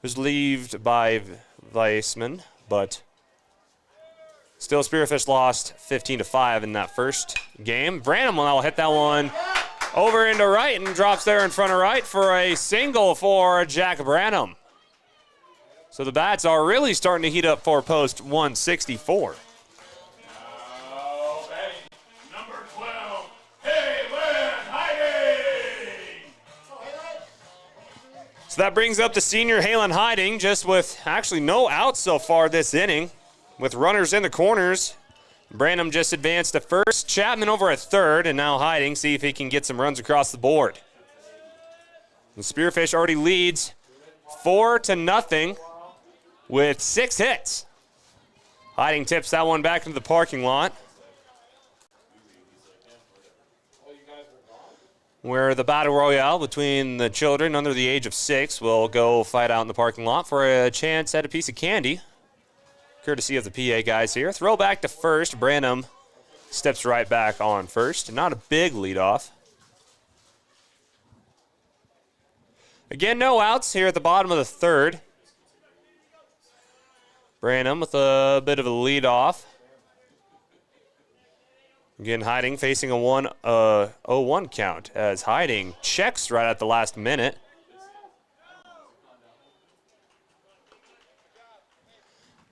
Was relieved by Weissman, but still Spearfish lost 15-5 in that first game. Branham will now hit that one over into right and drops there in front of right for a single for Jack Branham. So the bats are really starting to heat up for post 164. So that brings up the senior Halen Hiding, just with actually no outs so far this inning, with runners in the corners. Branham just advanced to first, Chapman over at third, and now Hiding, see if he can get some runs across the board. The Spearfish already leads 4-0 with 6 hits. Hiding tips that one back into the parking lot, where the battle royale between the children under the age of 6 will go fight out in the parking lot for a chance at a piece of candy, courtesy of the PA guys here. Throw back to first. Branham steps right back on first. Not a big leadoff. Again, no outs here at the bottom of the third. Branham with a bit of a leadoff. Again, Hiding facing a 0-1 count as Hiding checks right at the last minute.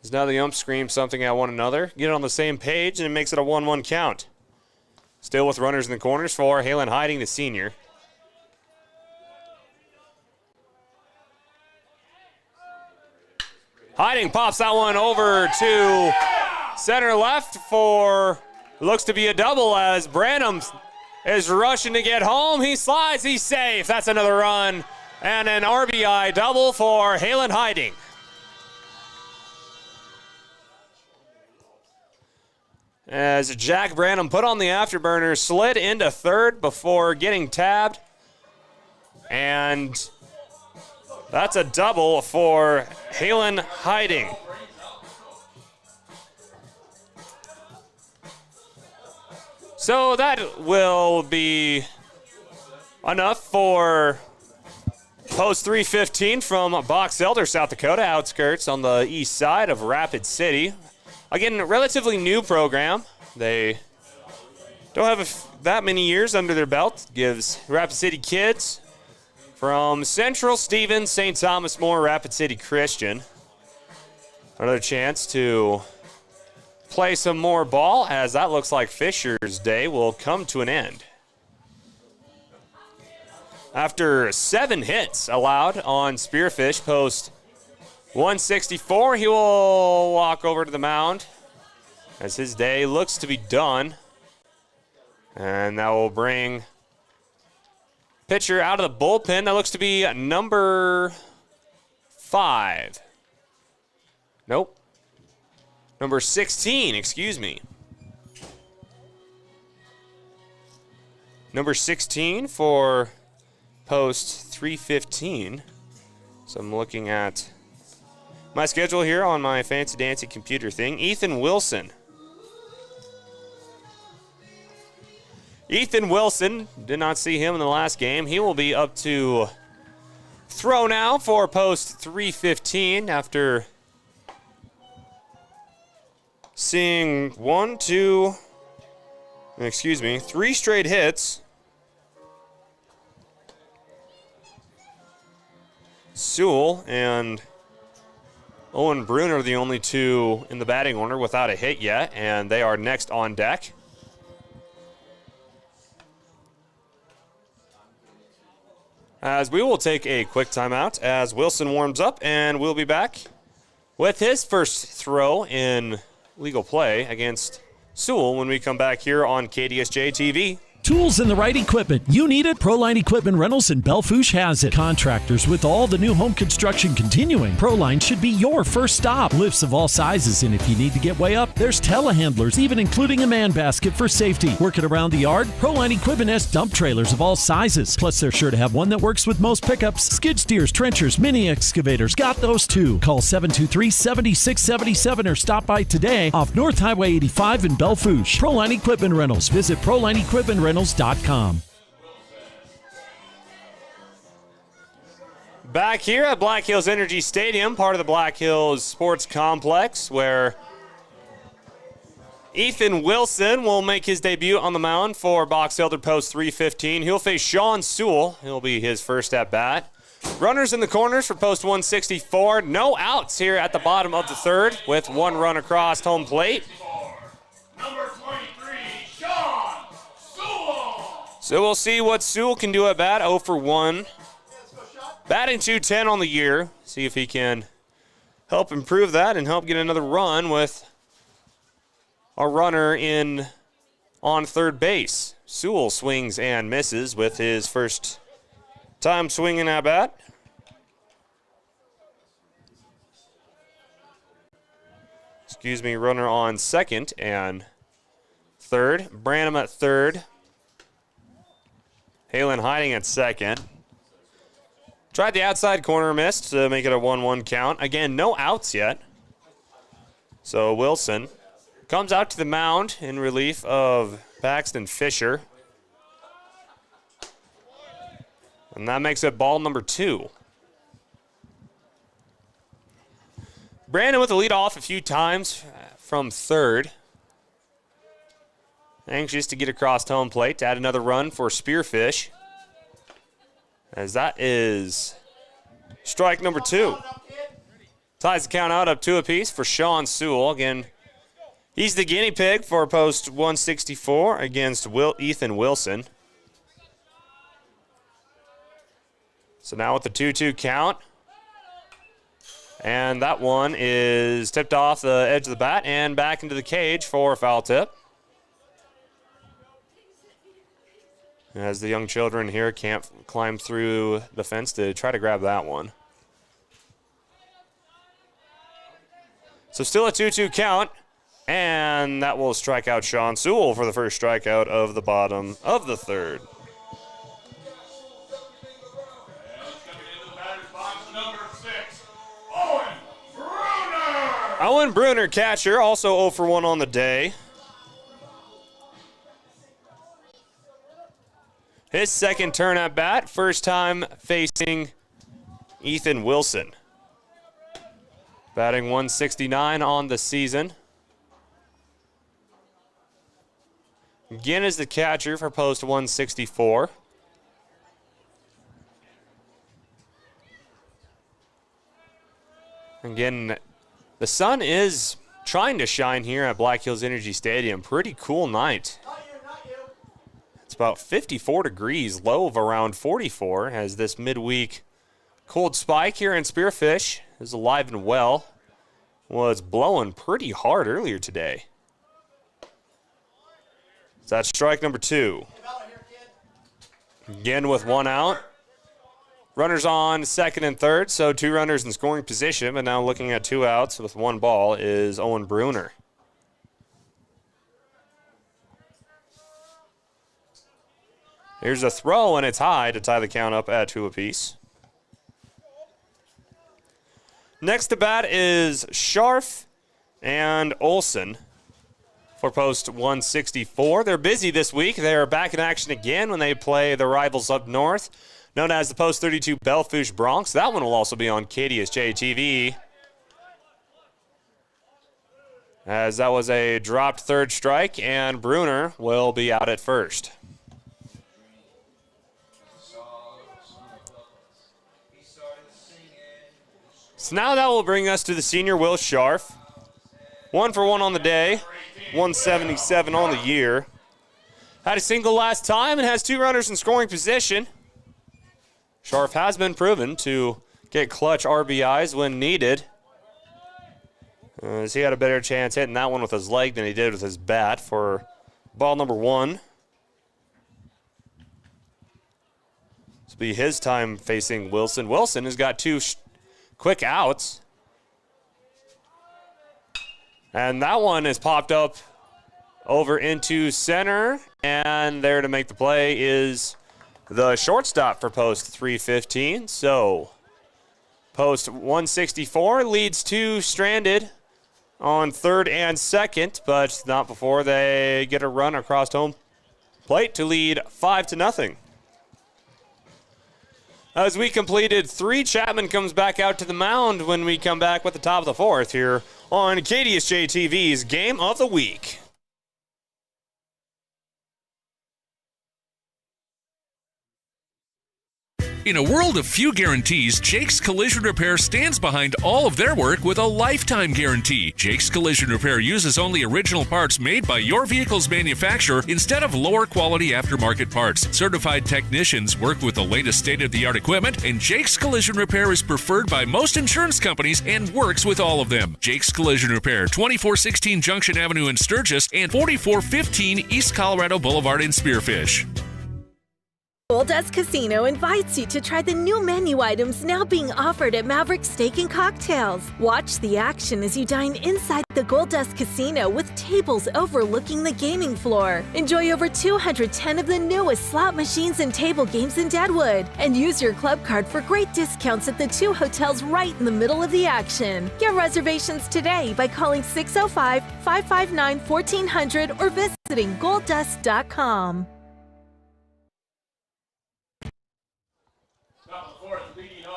As now the ump screams something at one another. Get it on the same page, and it makes it a 1-1 count. Still with runners in the corners for Halen Hiding, the senior. Hiding pops that one over to center left for, looks to be a double as Branham is rushing to get home. He slides, he's safe. That's another run and an RBI double for Halen Hiding. As Jack Branham put on the afterburner, slid into third before getting tabbed. And that's a double for Halen Hiding. So that will be enough for Post 315 from Box Elder, South Dakota, outskirts on the east side of Rapid City. Again, a relatively new program. They don't have that many years under their belt. Gives Rapid City kids from Central, Stevens, St. Thomas More, Rapid City Christian another chance to play some more ball, as that looks like Fisher's day will come to an end. After 7 hits allowed on Spearfish Post 164, he will walk over to the mound as his day looks to be done. And that will bring pitcher out of the bullpen. That looks to be number 5. Nope. Number 16, excuse me. Number 16 for Post 315. So I'm looking at my schedule here on my fancy dancy computer thing. Ethan Wilson. Ethan Wilson, did not see him in the last game. He will be up to throw now for Post 315 after seeing 3 straight hits. Sewell and Owen Bruner are the only two in the batting order without a hit yet, and they are next on deck. As we will take a quick timeout as Wilson warms up, and we'll be back with his first throw in legal play against Sewell when we come back here on KDSJ-TV.
Tools and the right equipment. You need it? Proline Equipment Rentals in Belfouche has it. Contractors with all the new home construction continuing. Proline should be your first stop. Lifts of all sizes, and if you need to get way up, there's telehandlers, even including a man basket for safety. Working around the yard? Proline Equipment has dump trailers of all sizes. Plus, they're sure to have one that works with most pickups. Skid steers, trenchers, mini excavators. Got those too. Call 723-7677 or stop by today off North Highway 85 in Belfouche. Proline Equipment Rentals. Visit ProlineEquipmentRentals.com.
Back here at Black Hills Energy Stadium, part of the Black Hills Sports Complex, where Ethan Wilson will make his debut on the mound for Box Elder Post 315. He'll face Sean Sewell. He'll be his first at bat. Runners in the corners for Post 164. No outs here at the bottom of the third with 1 run across home plate.
Number 23, Sean Sewell.
So we'll see what Sewell can do at bat. 0 for 1. Batting .210 on the year. See if he can help improve that and help get another run with a runner in on third base. Sewell swings and misses with his first time swinging at bat. runner on second and third. Branham at third. Halen hiding at second. Tried the outside corner, missed to make it a 1-1 count. Again, no outs yet. So Wilson comes out to the mound in relief of Paxton Fisher. And that makes it ball number 2. Brandon with the lead off a few times from third. Anxious to get across home plate to add another run for Spearfish. As that is strike number 2. Ties the count out up 2 apiece for Sean Sewell. Again, he's the guinea pig for post 164 against Ethan Wilson. So now with the 2-2 count. And that one is tipped off the edge of the bat and back into the cage for a foul tip. As the young children here can't climb through the fence to try to grab that one. So still a 2-2 count, and that will strike out Sean Sewell for the first strikeout of the bottom of the third. Owen Bruner, catcher, also 0 for 1 on the day. His second turn at bat, first time facing Ethan Wilson. Batting 169 on the season. Again is the catcher for post 164. Again, the sun is trying to shine here at Black Hills Energy Stadium. Pretty cool night. It's about 54 degrees, low of around 44, as this midweek cold spike here in Spearfish is alive and well. Was blowing pretty hard earlier today. So that's strike number 2. Again with 1 out. Runners on second and third, so 2 runners in scoring position, but now looking at 2 outs with 1 ball is Owen Bruner. Here's a throw, and it's high to tie the count up at 2 apiece. Next to bat is Scharf and Olson for post 164. They're busy this week. They are back in action again when they play the rivals up north, known as the post 32 Belfouche Bronx. That one will also be on KDSJ-TV. As that was a dropped third strike, and Bruner will be out at first. So now that will bring us to the senior Will Scharf. 1 for 1 on the day, 177 on the year. Had a single last time and has 2 runners in scoring position. Scharf has been proven to get clutch RBIs when needed. As he had a better chance hitting that one with his leg than he did with his bat for ball number 1. This will be his time facing Wilson. Wilson has got 2 quick outs. And that one is popped up over into center. And there to make the play is the shortstop for post 315. So post 164 leads 2 stranded on third and second, but not before they get a run across home plate to lead 5-0. As we completed 3, Chapman comes back out to the mound when we come back with the top of the 4th here on KDSJ-TV's Game of the Week.
In a world of few guarantees, Jake's Collision Repair stands behind all of their work with a lifetime guarantee. Jake's Collision Repair uses only original parts made by your vehicle's manufacturer instead of lower quality aftermarket parts. Certified technicians work with the latest state-of-the-art equipment, and Jake's Collision Repair is preferred by most insurance companies and works with all of them. Jake's Collision Repair, 2416 Junction Avenue in Sturgis and 4415 East Colorado Boulevard in Spearfish.
Goldust Casino invites you to try the new menu items now being offered at Maverick Steak and Cocktails. Watch the action as you dine inside the Goldust Casino with tables overlooking the gaming floor. Enjoy over 210 of the newest slot machines and table games in Deadwood. And use your club card for great discounts at the 2 hotels right in the middle of the action. Get reservations today by calling 605-559-1400 or visiting golddust.com.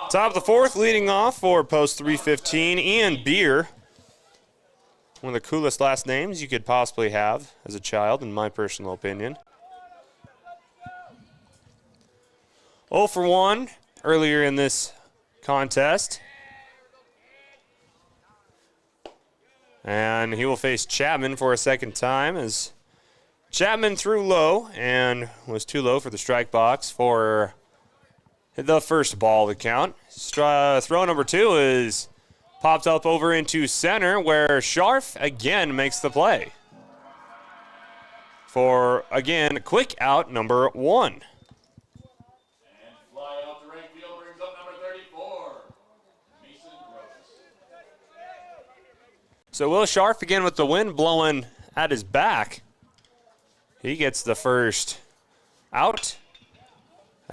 Top of the fourth, leading off for Post 315, Ian Beer. One of the coolest last names you could possibly have as a child, in my personal opinion. 0 for 1 earlier in this contest. And he will face Chapman for a second time as Chapman threw low and was too low for the strike box for the first ball to count. Throw number 2 is popped up over into center where Scharf again makes the play. For, again, quick out number 1.
And fly out the right field brings up number 34, Mason Brooks.
So Will Scharf again with the wind blowing at his back. He gets the first out.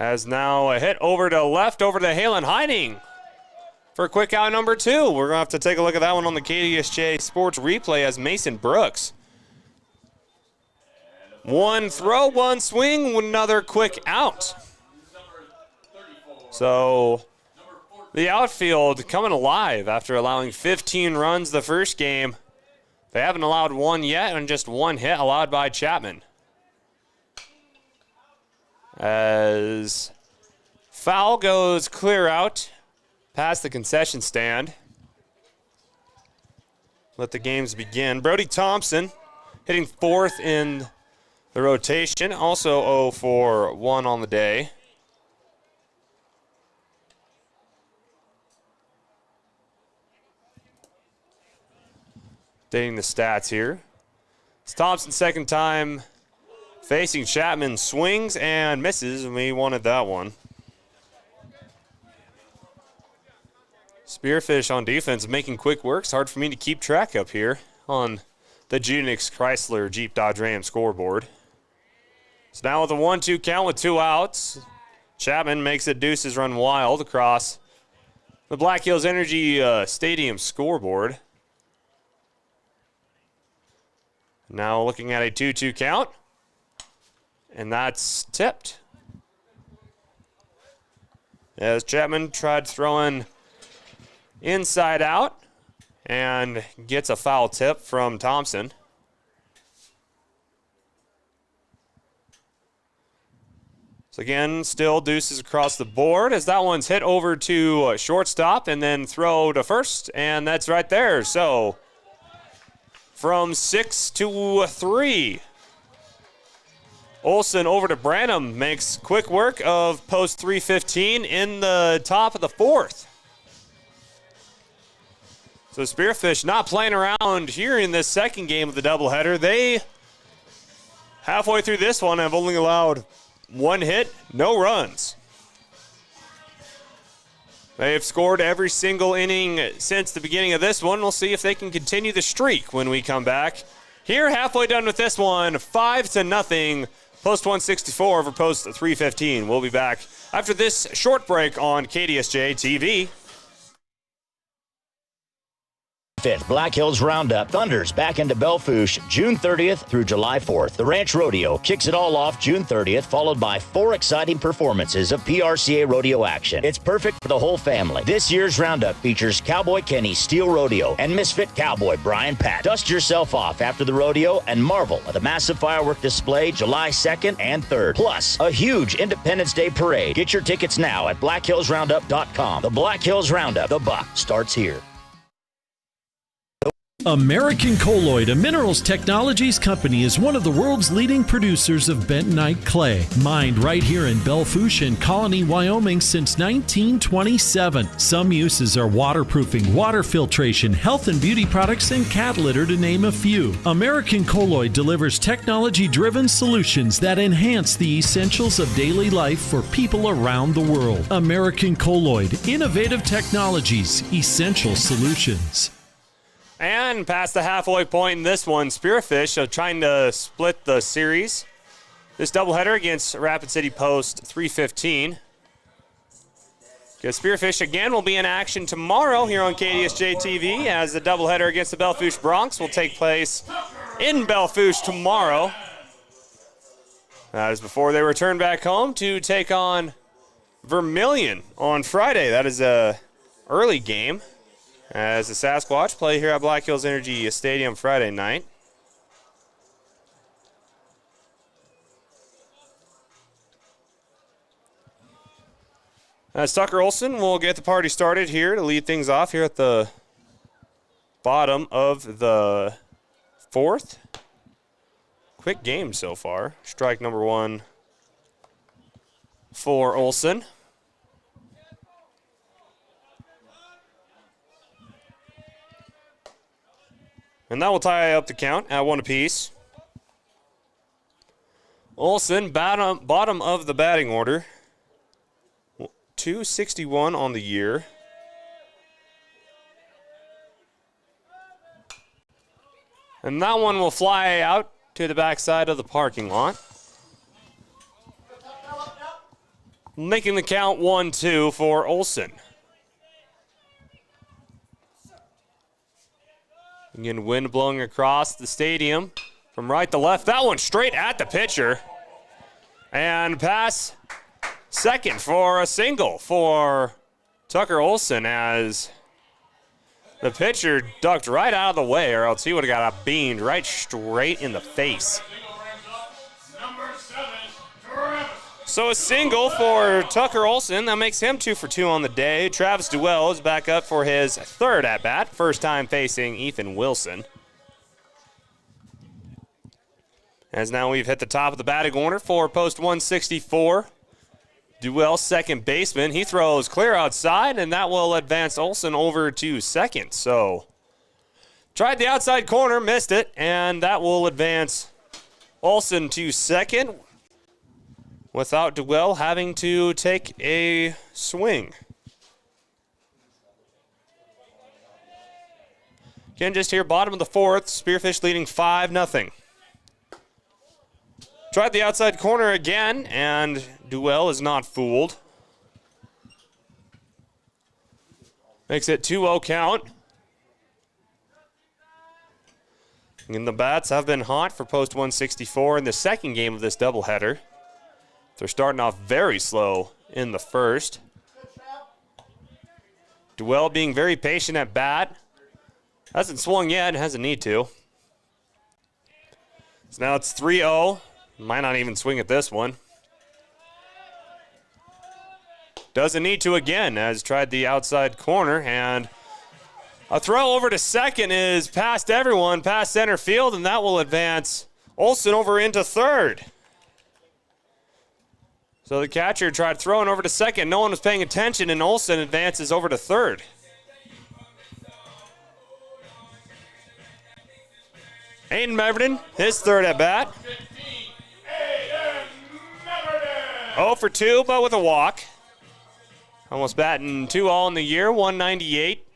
As now a hit over to left, over to Halen Heining for quick out number 2. We're going to have to take a look at that one on the KDSJ Sports replay as Mason Brooks. One throw, one swing, another quick out. So the outfield coming alive after allowing 15 runs the first game. They haven't allowed one yet, and just one hit allowed by Chapman. As foul goes clear out past the concession stand. Let the games begin. Brody Thompson hitting 4th in the rotation. Also 0 for 1 on the day. Updating the stats here. It's Thompson's second time facing Chapman, swings and misses, and we wanted that one. Spearfish on defense making quick work. It's hard for me to keep track up here on the Junix Chrysler Jeep Dodge Ram scoreboard. So now with a 1-2 count with 2 outs, Chapman makes it deuces run wild across the Black Hills Energy Stadium scoreboard. Now looking at a 2-2 count. And that's tipped. As Chapman tried throwing inside out and gets a foul tip from Thompson. So again, still deuces across the board as that one's hit over to shortstop and then throw to first, and that's right there. So from 6 to 3. Olsen over to Branham makes quick work of Post 315 in the top of the 4th. So Spearfish not playing around here in this second game of the doubleheader. They, halfway through this one, have only allowed 1 hit, no runs. They've scored every single inning since the beginning of this one. We'll see if they can continue the streak when we come back. Here, halfway done with this one, 5-0. Post 164 over Post 315. We'll be back after this short break on KDSJ-TV.
Fifth Black Hills Roundup thunders back into Belfouche June 30th through July 4th. The Ranch Rodeo kicks it all off June 30th, followed by 4 exciting performances of PRCA rodeo action. It's perfect for the whole family. This year's Roundup features Cowboy Kenny's Steel Rodeo and Misfit Cowboy Brian Pat. Dust yourself off after the rodeo and marvel at the massive firework display July 2nd and 3rd. Plus, a huge Independence Day parade. Get your tickets now at blackhillsroundup.com. The Black Hills Roundup, the buck starts here.
American Colloid, a minerals technologies company, is one of the world's leading producers of bentonite clay, mined right here in Belfouche and Colony, Wyoming since 1927. Some uses are waterproofing, water filtration, health and beauty products, and cat litter, to name a few. American Colloid delivers technology-driven solutions that enhance the essentials of daily life for people around the world. American Colloid, innovative technologies, essential solutions.
And past the halfway point in this one, Spearfish are trying to split the series. This doubleheader against Rapid City Post 315. Because Spearfish again will be in action tomorrow here on KDSJ-TV, as the doubleheader against the Belfouche Bronx will take place in Belfouche tomorrow. That is before they return back home to take on Vermilion on Friday. That is a early game, as the Sasquatch play here at Black Hills Energy Stadium Friday night. As Tucker Olson will get the party started here to lead things off here at the bottom of the fourth. Quick game so far. Strike number one for Olson. And that will tie up the count at 1 apiece. Olson, bottom of the batting order. 261 on the year. And that one will fly out to the backside of the parking lot. Making the count 1-2 for Olson. Again, wind blowing across the stadium from right to left. That one straight at the pitcher. And pass second for a single for Tucker Olson, as the pitcher ducked right out of the way, or else he would have got a beamed right straight in the face. So a single for Tucker Olson. That makes him 2 for 2 on the day. Travis Duell is back up for his third at-bat. First time facing Ethan Wilson. As now we've hit the top of the batting order for post 164. Duell, second baseman. He throws clear outside, and that will advance Olson over to second. So tried the outside corner, missed it, and that will advance Olson to second, without Duell having to take a swing. Again, just here, bottom of the fourth, Spearfish leading 5-0. Tried the outside corner again, and Duell is not fooled. Makes it 2-0 count. And the bats have been hot for post 164 in the second game of this doubleheader. They're starting off very slow in the first. Duell being very patient at bat. Hasn't swung yet, hasn't need to. So now it's 3-0. Might not even swing at this one. Doesn't need to again, as tried the outside corner, and a throw over to second is past everyone, past center field, and that will advance Olson over into third. So the catcher tried throwing over to second. No one was paying attention, and Olson advances over to third. Aiden Meverden, his third at bat. 0 for 2, but with a walk. Almost batting 2 all in the year, 198.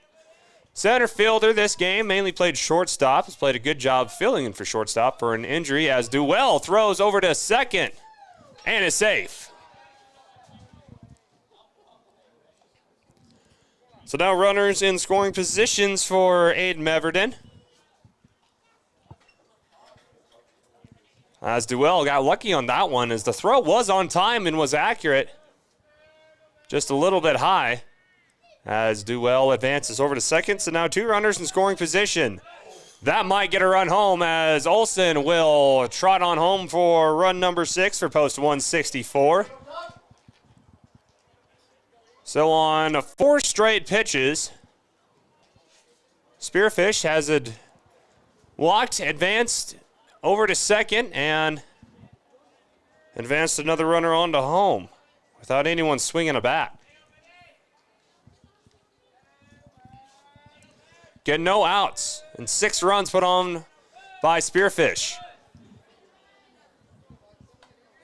Center fielder this game, mainly played shortstop. Has played a good job filling in for shortstop for an injury, as Duell throws over to second and is safe. So now runners in scoring positions for Aiden Meverden. As Duell got lucky on that one, as the throw was on time and was accurate. Just a little bit high. As Duell advances over to second, so now 2 runners in scoring position. That might get a run home, as Olson will trot on home for run number 6 for post 164. So on 4 straight pitches, Spearfish has walked, advanced over to second, and advanced another runner on to home without anyone swinging a bat. Get no outs, and 6 runs put on by Spearfish.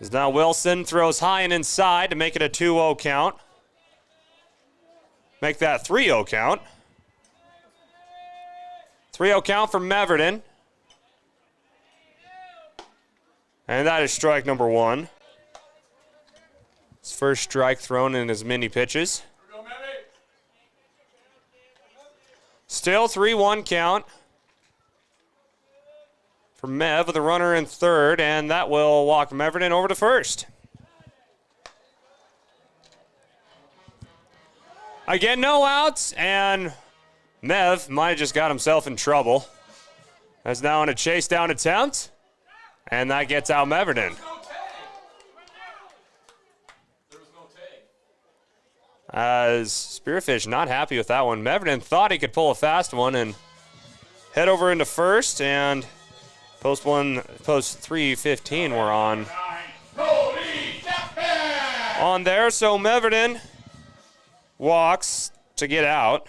As now Wilson throws high and inside to make it a 2-0 count. Make that 3-0 count. 3-0 count for Meverton. And that is strike number 1. His first strike thrown in as many pitches. Still 3-1 count for Mev with a runner in third, and that will walk Meverton over to first. Again, no outs, and Mev might have just got himself in trouble. That's now in a chase down attempt, and that gets out Meverton. As Spearfish not happy with that one. Meverton thought he could pull a fast one and head over into first, and post 315 we're on there. So Meverton walks to get out.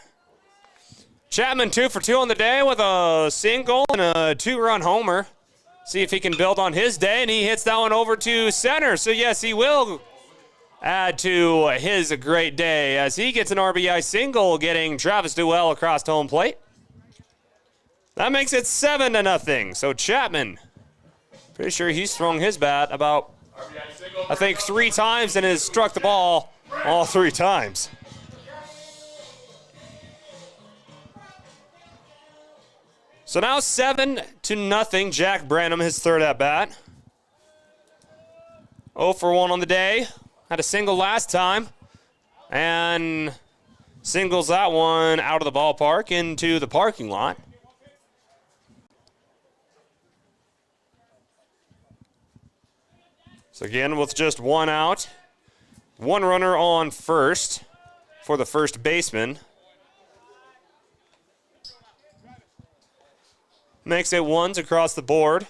Chapman 2 for 2 on the day with a single and a 2-run homer. See if he can build on his day, and he hits that one over to center. So yes, he will add to his great day as he gets an RBI single, getting Travis Duell across home plate. That makes it 7-0. So Chapman, pretty sure he's thrown his bat about, I think, 3 times and has struck the ball all 3 times. So now 7-0. Jack Branham, his third at bat. 0 for 1 on the day. Had a single last time, and singles that one out of the ballpark into the parking lot. So again, with just 1 out, 1 runner on first for the first baseman. Makes it 1s across the board.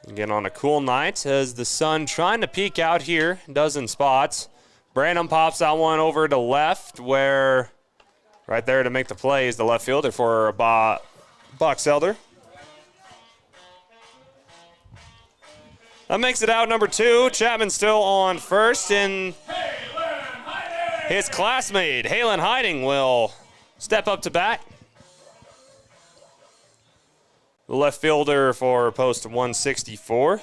Again, on a cool night as the sun trying to peek out here, dozen spots. Branham pops that one over to left, where right there to make the play is the left fielder for Boxelder. That makes it out number 2. Chapman still on first, and his classmate, Halen Hiding, will step up to bat. The left fielder for post 164.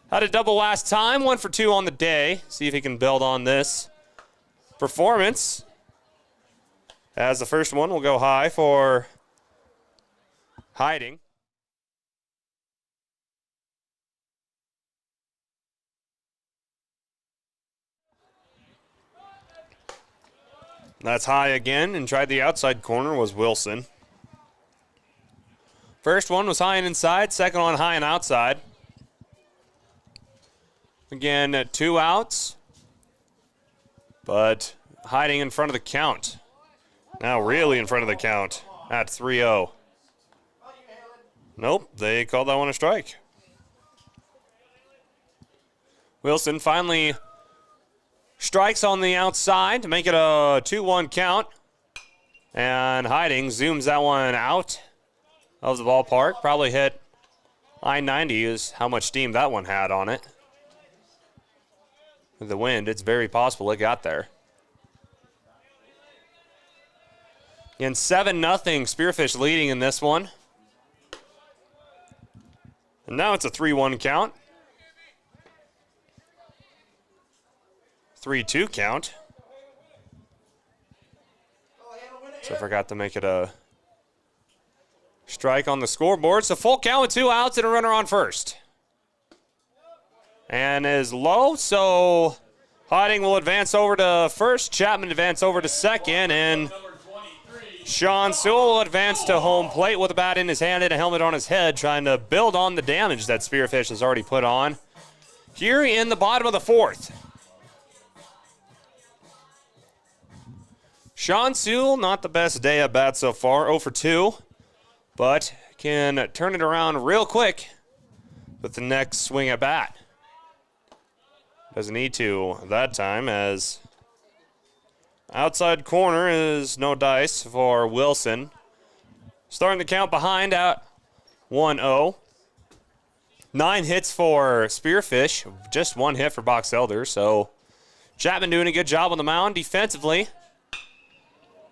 Had a double last time, 1 for 2 on the day. See if he can build on this performance. As the first one will go high for Hiding. That's high again, and tried the outside corner was Wilson. First one was high and inside, second one high and outside. Again, 2 outs, but Hiding in front of the count. Now really in front of the count at 3-0. Nope, they called that one a strike. Wilson finally strikes on the outside to make it a 2-1 count. And Hiding zooms that one out of the ballpark. Probably hit I-90 is how much steam that one had on it. With the wind, it's very possible it got there. Again, 7-0, Spearfish leading in this one. And now it's a 3-1 count. 3-2 count. So I forgot to make it a strike on the scoreboard. So full count with 2 outs and a runner on first. And is low, so Hiding will advance over to first. Chapman advance over to second, and Sean Sewell will advance to home plate with a bat in his hand and a helmet on his head, trying to build on the damage that Spearfish has already put on here in the bottom of the 4th. Sean Sewell, not the best day at bat so far, 0 for 2, but can turn it around real quick with the next swing at bat. Doesn't need to that time, as outside corner is no dice for Wilson. Starting the count behind at 1-0. 9 hits for Spearfish, just 1 hit for Box Elder, so Chapman doing a good job on the mound defensively.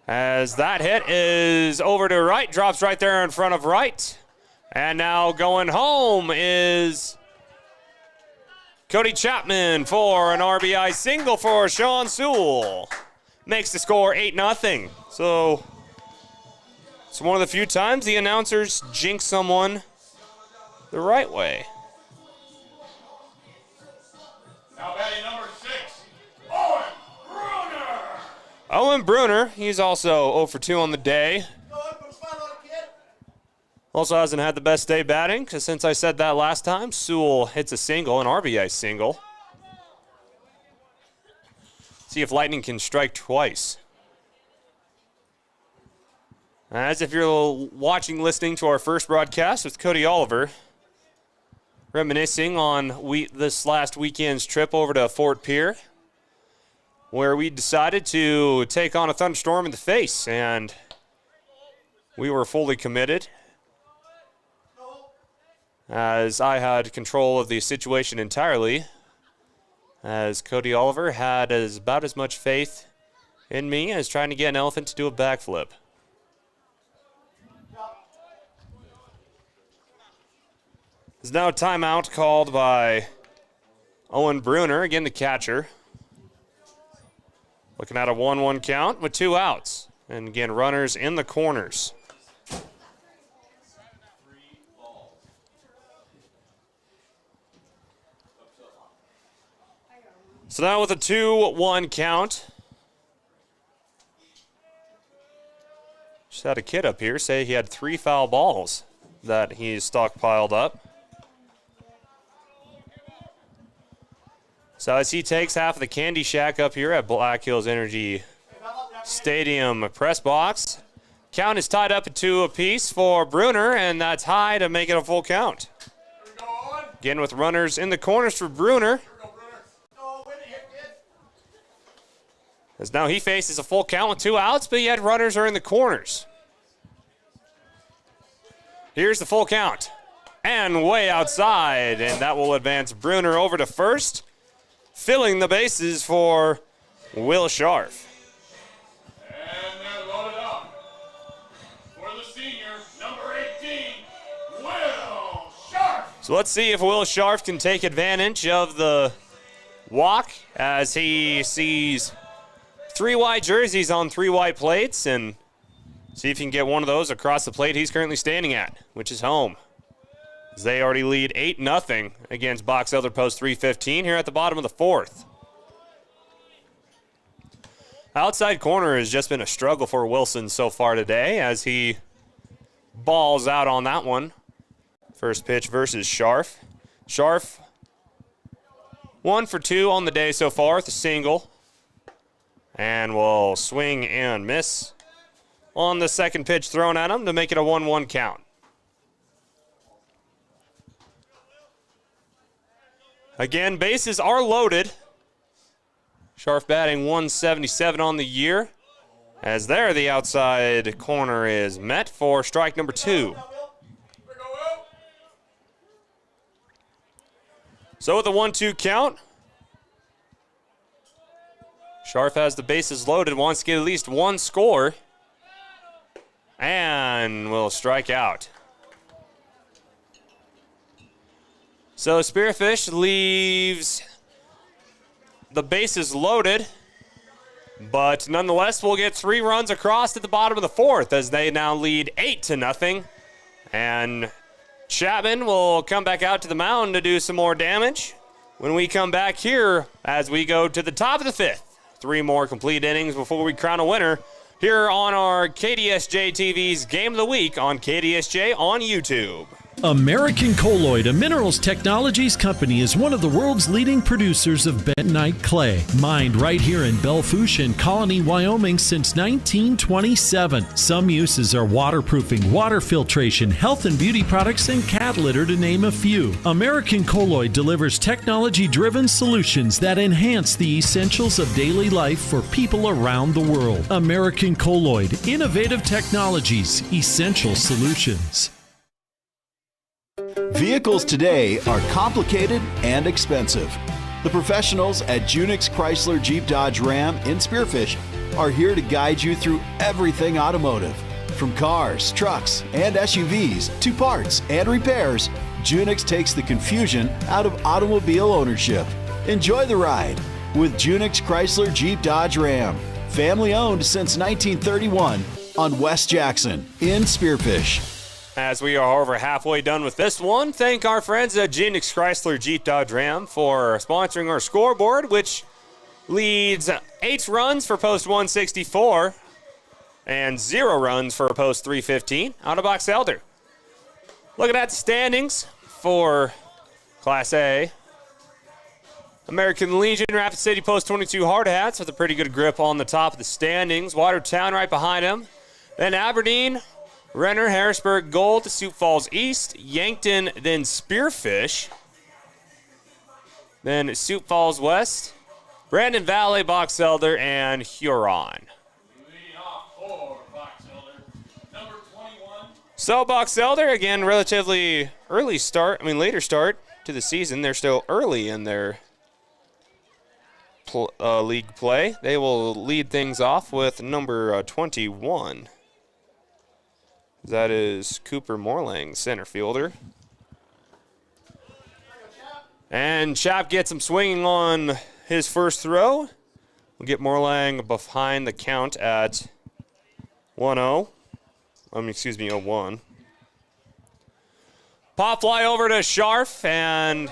As that hit is over to right, drops right there in front of right. And now going home is Cody Chapman for an RBI single for Sean Sewell. Makes the score 8-0. So it's one of the few times the announcers jinx someone the right way.
Now batting number 6, Owen Bruner.
Owen Bruner, he's also 0 for 2 on the day. Also hasn't had the best day batting, because since I said that last time, Sewell hits a single, an RBI single. See if Lightning can strike twice. As if you're listening to our first broadcast with Cody Oliver, reminiscing on this last weekend's trip over to Fort Pierre, where we decided to take on a thunderstorm in the face, and we were fully committed, as I had control of the situation entirely, as Cody Oliver had about as much faith in me as trying to get an elephant to do a backflip. There's now a timeout called by Owen Bruner, again the catcher. Looking at a 1-1 count with 2 outs. And again, runners in the corners. So now with a 2-1 count. Just had a kid up here say he had 3 foul balls that he stockpiled up. So as he takes half of the candy shack up here at Black Hills Energy Stadium press box, count is tied up at 2 apiece for Bruner, and that's high to make it a full count. Again with runners in the corners for Bruner. As now he faces a full count with 2 outs, but yet runners are in the corners. Here's the full count. And way outside, and that will advance Bruner over to first, filling the bases for Will Scharf.
And they're loaded up for the senior, number 18, Will Scharf.
So let's see if Will Scharf can take advantage of the walk as he sees 3 white jerseys on 3 white plates, and see if he can get one of those across the plate he's currently standing at, which is home. As they already lead 8-0 against Box Elder Post 315 here at the bottom of the 4th. Outside corner has just been a struggle for Wilson so far today as he balls out on that one. First pitch versus Scharf. Scharf 1 for 2 on the day so far with a single. And will swing and miss on the second pitch thrown at him to make it a 1-1 count. Again, bases are loaded. Scharf batting 177 on the year. As there, the outside corner is met for strike number 2. So with a 1-2 count, Scharf has the bases loaded, wants to get at least 1 score, and will strike out. So Spearfish leaves the bases loaded, but nonetheless will get 3 runs across at the bottom of the 4th as they now lead 8-0. And Chapman will come back out to the mound to do some more damage when we come back here as we go to the top of the 5th. 3 more complete innings before we crown a winner here on our KDSJ-TV's Game of the Week on KDSJ on YouTube.
American Colloid, a minerals technologies company, is one of the world's leading producers of bentonite clay, mined right here in Belfouche and Colony, Wyoming since 1927. Some uses are waterproofing, water filtration, health and beauty products, and cat litter, to name a few. American Colloid delivers technology-driven solutions that enhance the essentials of daily life for people around the world. American Colloid, innovative technologies, essential solutions.
Vehicles today are complicated and expensive. The professionals at Junix Chrysler Jeep Dodge Ram in Spearfish are here to guide you through everything automotive. From cars, trucks, and SUVs to parts and repairs, Junix takes the confusion out of automobile ownership. Enjoy the ride with Junix Chrysler Jeep Dodge Ram. Family owned since 1931 on West Jackson in Spearfish.
As we are over halfway done with this one, thank our friends at Junix Chrysler Jeep Dodge Ram for sponsoring our scoreboard, which leads 8 runs for post 164 and 0 runs for post 315 out of Box Elder. Looking at the standings for Class A. American Legion, Rapid City Post 22 Hard Hats with a pretty good grip on the top of the standings. Watertown right behind them. Then Aberdeen, Renner, Harrisburg, Gold, Sioux Falls East, Yankton, then Spearfish. Then Sioux Falls West, Brandon Valley, Box Elder, and Huron. So Box Elder, again, relatively later start to the season. They're still early in their league play. They will lead things off with number 21. That is Cooper Morlang, center fielder. And Chap gets him swinging on his first throw. We'll get Morlang behind the count at 1-0. 0-1. Pop fly over to Scharf, and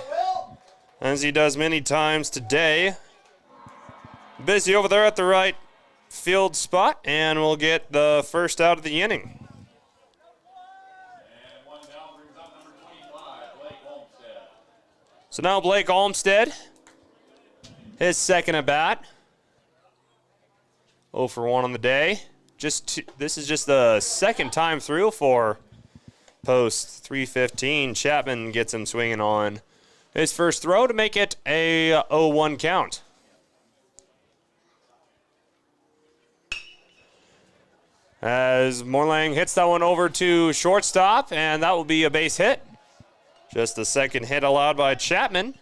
as he does many times today, busy over there at the right field spot, and we'll get the first out of the inning. So now Blake Olmstead, his second at bat. 0 for 1 on the day. This is just the second time through for post 315. Chapman gets him swinging on his first throw to make it a 0-1 count. As Morlang hits that one over to shortstop, and that will be a base hit. Just the second hit allowed by Chapman.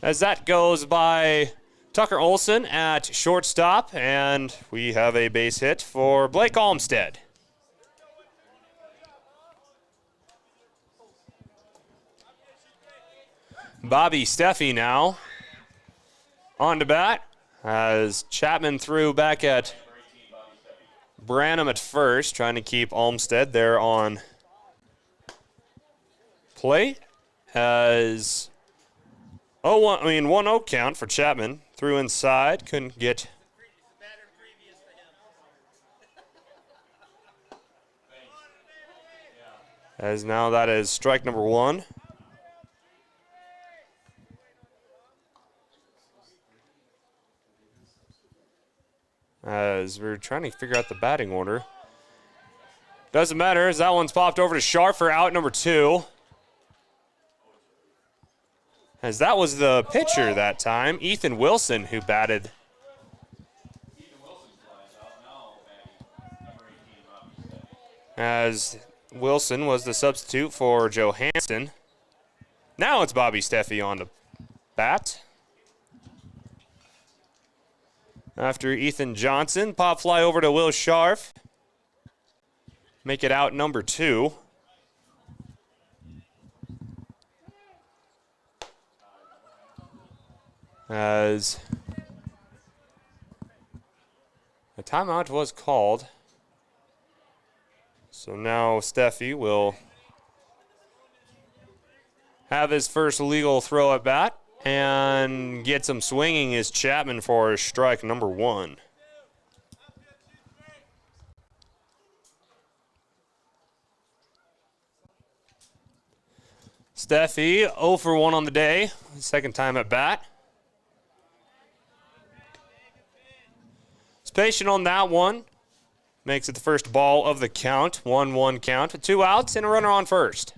As that goes by Tucker Olson at shortstop, and we have a base hit for Blake Olmstead. Bobby Steffi now on to bat as Chapman threw back at Branham at first, trying to keep Olmstead there on plate. As 1-0 count for Chapman. Threw inside, couldn't get. As now that is strike number 1. As we're trying to figure out the batting order. Doesn't matter as that one's popped over to Sharp for out number 2. As that was the pitcher that time, Ethan Wilson, who batted. As Wilson was the substitute for Johansson. Now it's Bobby Steffi on the bat. After Ethan Johnson, pop fly over to Will Scharf. Make it out number 2. As a timeout was called. So now Steffi will have his first legal throw at bat and gets him swinging is Chapman for strike number 1. Steffi, 0 for 1 on the day, second time at bat. Is patient on that one. Makes it the first ball of the count. 1-1 count with 2 outs and a runner on first.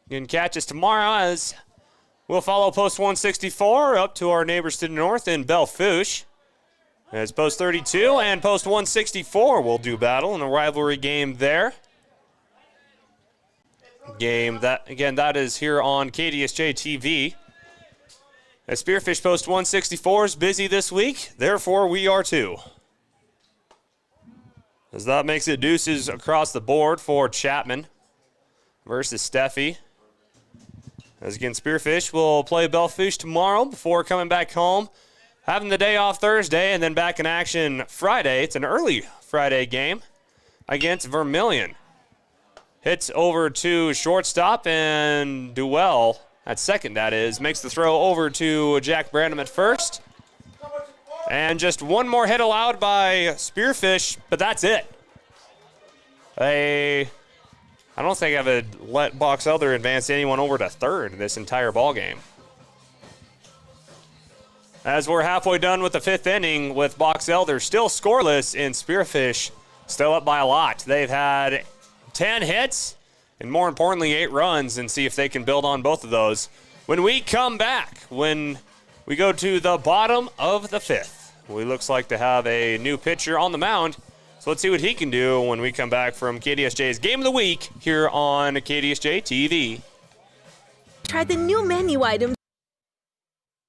You can catch us tomorrow as we'll follow post 164 up to our neighbors to the north in Belle-Fourche. As post 32 and post 164 will do battle in a rivalry game there. That is here on KDSJ-TV. As Spearfish Post 164 is busy this week, therefore we are too. As that makes it deuces across the board for Chapman versus Steffi. As again, Spearfish will play Belle-Fourche tomorrow before coming back home, having the day off Thursday, and then back in action Friday. It's an early Friday game against Vermilion. Hits over to shortstop, and Duell, at second that is, makes the throw over to Jack Brandon at first. And just one more hit allowed by Spearfish, but that's it. I don't think I've let Box Elder advance anyone over to third this entire ball game. As we're halfway done with the 5th inning with Box Elder still scoreless and Spearfish still up by a lot. They've had 10 hits and more importantly 8 runs, and see if they can build on both of those when we come back, when we go to the bottom of the 5th. We looks like to have a new pitcher on the mound. So let's see what he can do when we come back from KDSJ's Game of the Week here on KDSJ-TV.
Try the new menu items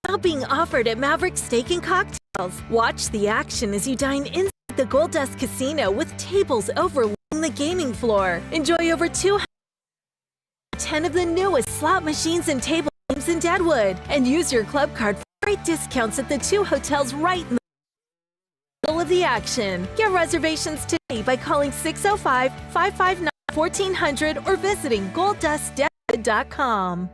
now being offered at Maverick Steak and Cocktails. Watch the action as you dine inside the Gold Dust Casino with tables overlooking the gaming floor. Enjoy over 210 of the newest slot machines and table games in Deadwood. And use your club card for great discounts at the 2 hotels right in the middle of the action. Get reservations today by calling 605-559-1400 or visiting golddustdeadwood.com.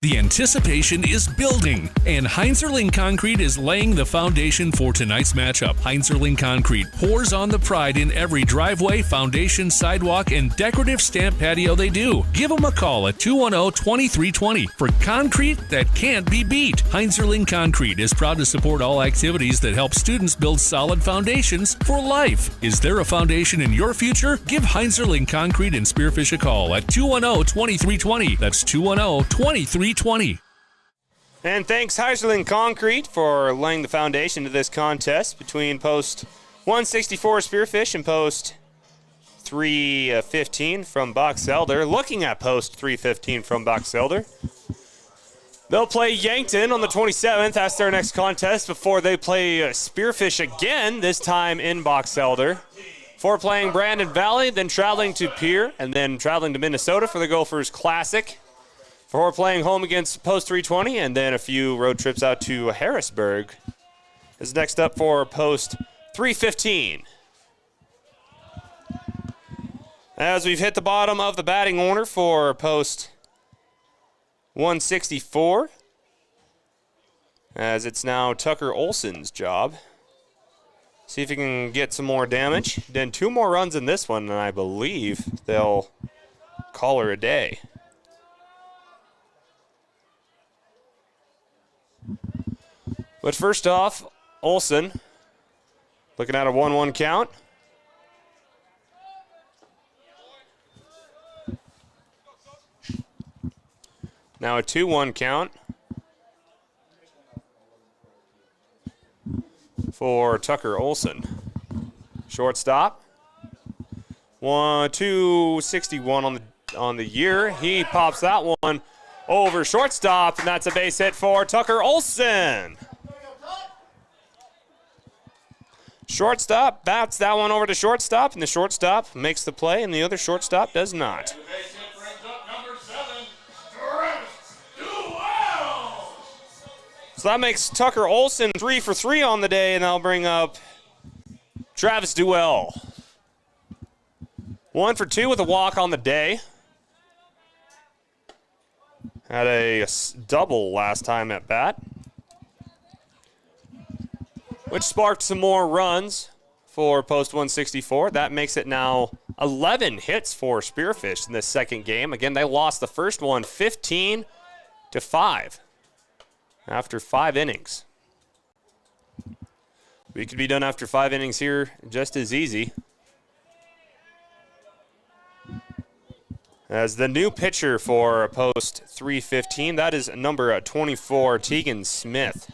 The anticipation is building, and Heinzerling Concrete is laying the foundation for tonight's matchup. Heinzerling Concrete pours on the pride in every driveway, foundation, sidewalk, and decorative stamp patio they do. Give them a call at 210-2320 for concrete that can't be beat. Heinzerling Concrete is proud to support all activities that help students build solid foundations for life. Is there a foundation in your future? Give Heinzerling Concrete and Spearfish a call at 210-2320. That's 210-2320.
And thanks Heiserling Concrete for laying the foundation to this contest between post 164 Spearfish and post 315 from Box Elder. Looking at post 315 from Box Elder, they'll play Yankton on the 27th. That's their next contest before they play Spearfish again, this time in Box Elder. Before playing Brandon Valley, then traveling to Pierre, and then traveling to Minnesota for the Gophers Classic. Before playing home against Post 320, and then a few road trips out to Harrisburg. Is next up for Post 315. As we've hit the bottom of the batting order for Post 164, as it's now Tucker Olson's job. See if he can get some more damage. Then 2 more runs in this one, and I believe they'll call her a day. But first off, Olson looking at a 1-1 count. Now a 2-1 count for Tucker Olson. Shortstop. 261 on the year. He pops that one over shortstop, and that's a base hit for Tucker Olson. Shortstop bats that one over to shortstop, and the shortstop makes the play, and the other shortstop does not. So that makes Tucker Olson 3 for 3 on the day, and that'll bring up Travis Duell. 1 for 2 with a walk on the day. Had a double last time at bat, which sparked some more runs for Post 164. That makes it now 11 hits for Spearfish in this second game. Again, they lost the first one 15-5 after 5 innings. We could be done after 5 innings here just as easy. As the new pitcher for Post 315, that is number 24, Tegan Smith.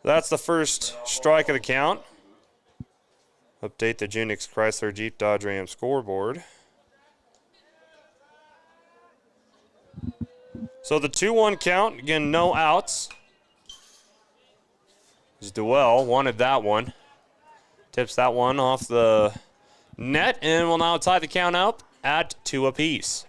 That's the first strike of the count. Update the Junix Chrysler Jeep Dodge Ram scoreboard. So the 2-1 count, again, no outs. Duell wanted that one. Tips that one off the net and will now tie the count up at 2 apiece.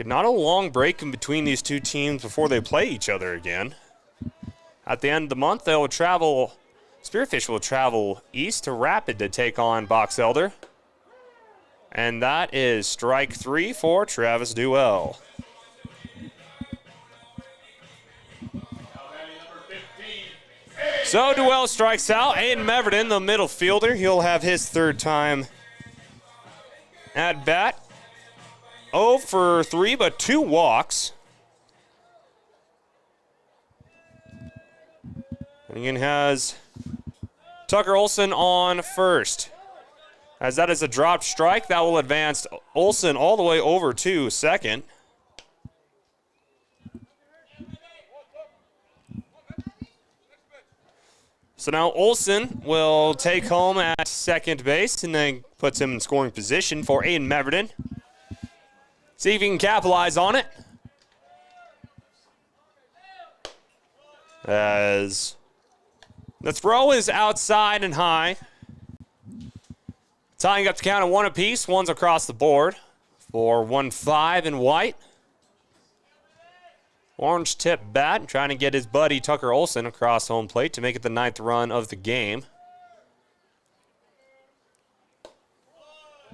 Not a long break in between these two teams before they play each other again. At the end of the month, they will travel, Spearfish will travel east to Rapid to take on Box Elder. And that is strike 3 for Travis Duell. So Duell strikes out. Aiden Meverton, the middle fielder, he'll have his third time at bat. 0 for 3, but 2 walks. And again has Tucker Olson on first. As that is a dropped strike, that will advance Olson all the way over to second. So now Olson will take home at second base and then puts him in scoring position for Aiden Meverton. See if he can capitalize on it. As the throw is outside and high. Tying up the count of 1 apiece. One's across the board for 1-5 in white. Orange tip bat trying to get his buddy Tucker Olson across home plate to make it the 9th run of the game.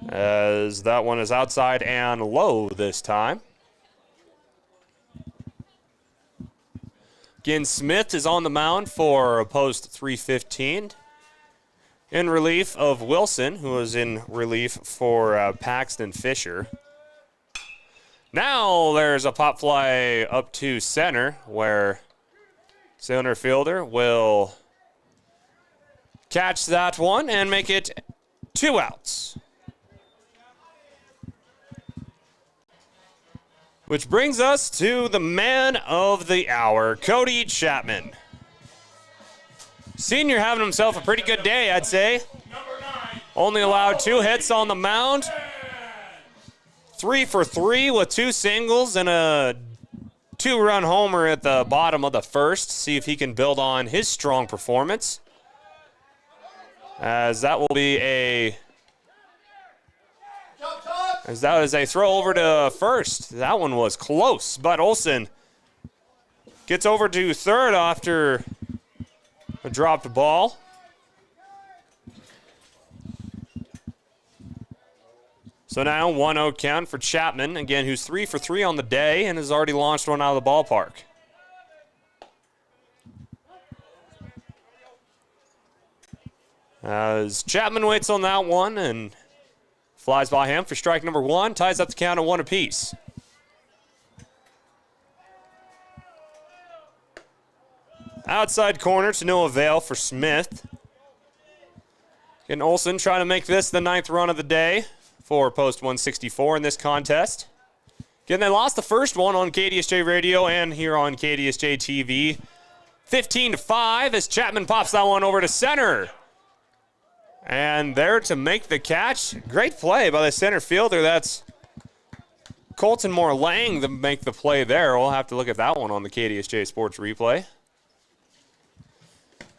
As that one is outside and low this time. Again, Smith is on the mound for Post 315. In relief of Wilson, who is in relief for Paxton Fisher. Now there's a pop fly up to center where center fielder will catch that one and make it 2 outs. Which brings us to the man of the hour, Cody Chapman. Senior having himself a pretty good day, I'd say. Only allowed 2 hits on the mound. 3 for 3 with 2 singles and a 2-run homer at the bottom of the first. See if he can build on his strong performance. As that will be a throw over to first. That one was close, but Olson gets over to third after a dropped ball. So now 1-0 count for Chapman, again, who's 3 for 3 on the day and has already launched one out of the ballpark. As Chapman waits on that one and flies by him for strike number 1, ties up the count at 1 apiece. Outside corner to no avail for Smith. And Olson trying to make this the 9th run of the day for Post 164 in this contest. Again, they lost the first one on KDSJ Radio and here on KDSJ-TV. 15-5 as Chapman pops that one over to center. And there to make the catch. Great play by the center fielder. That's Colton Moore-Lang to make the play there. We'll have to look at that one on the KDSJ Sports replay.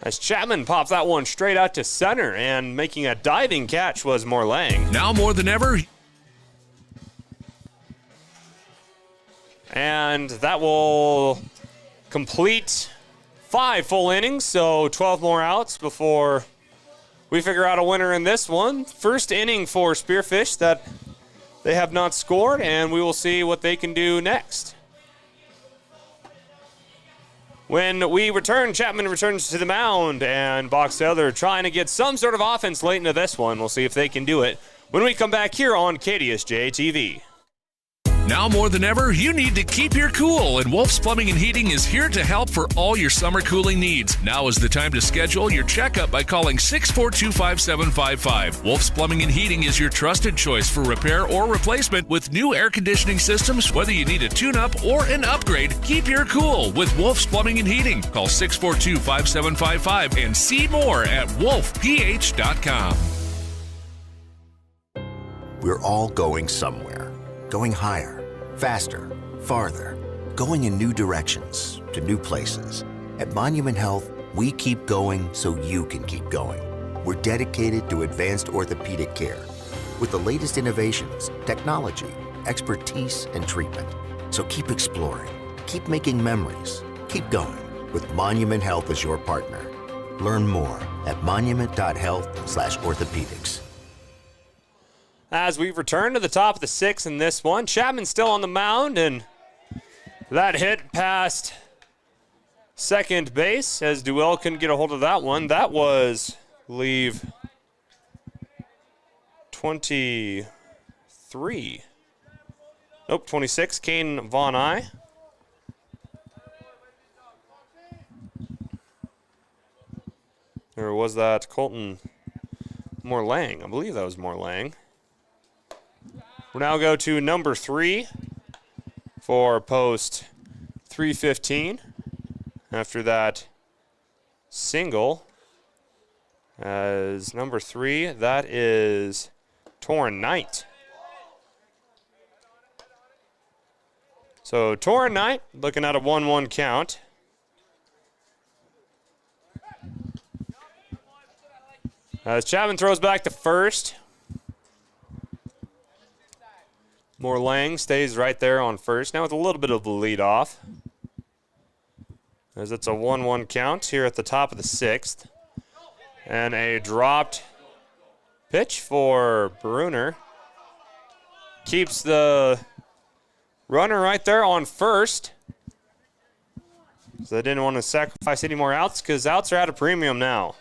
As Chapman pops that one straight out to center, and making a diving catch was Moore-Lang.
Now more than ever.
And that will complete 5 full innings, so 12 more outs before we figure out a winner in this one. First inning for Spearfish that they have not scored, and we will see what they can do next. When we return, Chapman returns to the mound, and Box Elder trying to get some sort of offense late into this one. We'll see if they can do it when we come back here on KDSJ-TV.
Now more than ever, you need to keep your cool, and Wolf's Plumbing and Heating is here to help for all your summer cooling needs. Now is the time to schedule your checkup by calling 642-5755. Wolf's Plumbing and Heating is your trusted choice for repair or replacement with new air conditioning systems. Whether you need a tune-up or an upgrade, keep your cool with Wolf's Plumbing and Heating. Call 642-5755 and see more at wolfph.com.
We're all going somewhere, going higher, faster, farther, going in new directions, to new places. At Monument Health, we keep going so you can keep going. We're dedicated to advanced orthopedic care with the latest innovations, technology, expertise, and treatment. So keep exploring, keep making memories, keep going with Monument Health as your partner. Learn more at monument.health/orthopedics.
As we return to the top of the sixth in this one, Chapman still on the mound, and that hit past second base as Duell couldn't get a hold of that one. That was, I believe, 23. Nope, 26, Kane Von Eye. Or was that Colton Morlang? I believe that was Morlang. We'll now go to number 3 for post 315. After that single, as number 3, that is Torrin Knight. So Torrin Knight looking at a 1-1 count. As Chapman throws back to first. Morlang stays right there on first, now with a little bit of a lead off. As it's a 1-1 count here at the top of the sixth. And a dropped pitch for Bruner. Keeps the runner right there on first. So they didn't want to sacrifice any more outs because outs are at a premium now.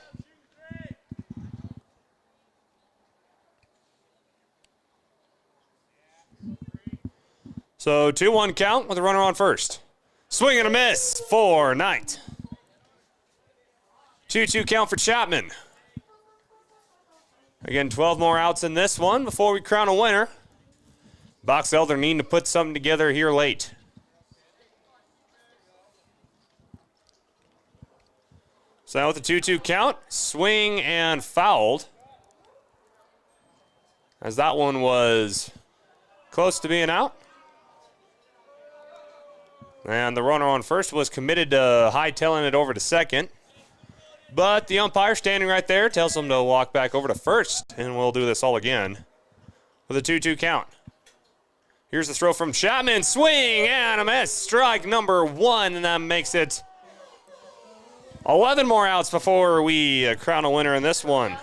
So 2-1 count with a runner on first. Swing and a miss for Knight. 2-2 count for Chapman. Again, 12 more outs in this one before we crown a winner. Box Elder needing to put something together here late. So now with the 2-2 count, swing and fouled. As that one was close to being out. And the runner on first was committed to hightailing it over to second. But the umpire standing right there tells him to walk back over to first, and we'll do this all again with a 2-2 count. Here's the throw from Chapman. Swing and a miss. Strike number 1, and that makes it 11 more outs before we crown a winner in this one.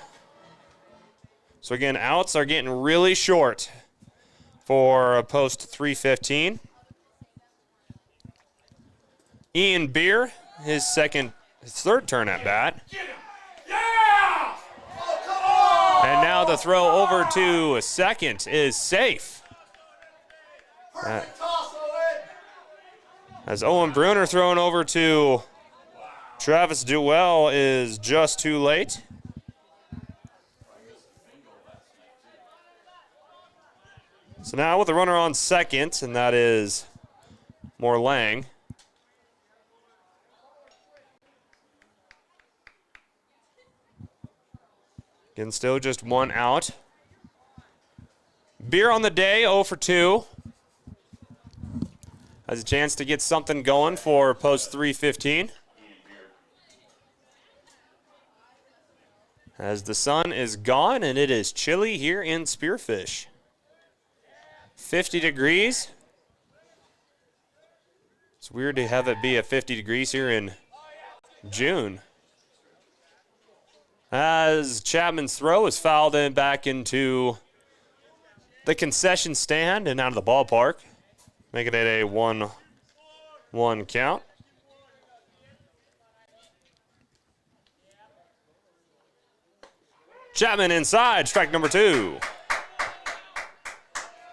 So again, outs are getting really short for post 315. Ian Beer, his third turn at bat. And now the throw over to second is safe. As Owen Bruner throwing over to Travis Duell is just too late. So now with the runner on second, and that is Morlang. Again, still just 1 out. Beer on the day, 0 for 2. Has a chance to get something going for post 315. As the sun is gone and it is chilly here in Spearfish. 50 degrees. It's weird to have it be at 50 degrees here in June. As Chapman's throw is fouled in back into the concession stand and out of the ballpark, making it a 1-1 count. Chapman inside, strike number 2.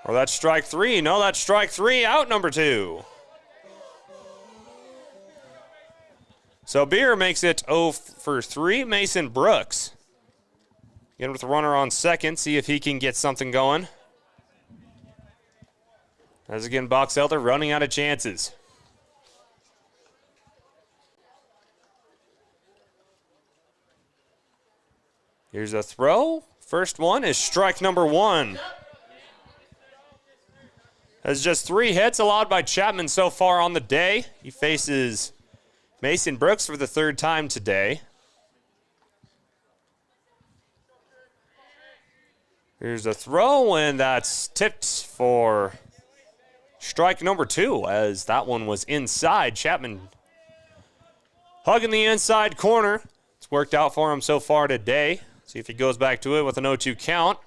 Or that's strike 3. No, that's strike 3, out number 2. So Beer makes it 0 for 3. Mason Brooks. Again with the runner on second, see if he can get something going. As again, Box Elder running out of chances. Here's a throw. First one is strike number 1. That's just 3 hits allowed by Chapman so far on the day. He faces Mason Brooks for the 3rd time today. Here's a throw, and that's tipped for strike number 2, as that one was inside. Chapman hugging the inside corner. It's worked out for him so far today. See if he goes back to it with an 0-2 count,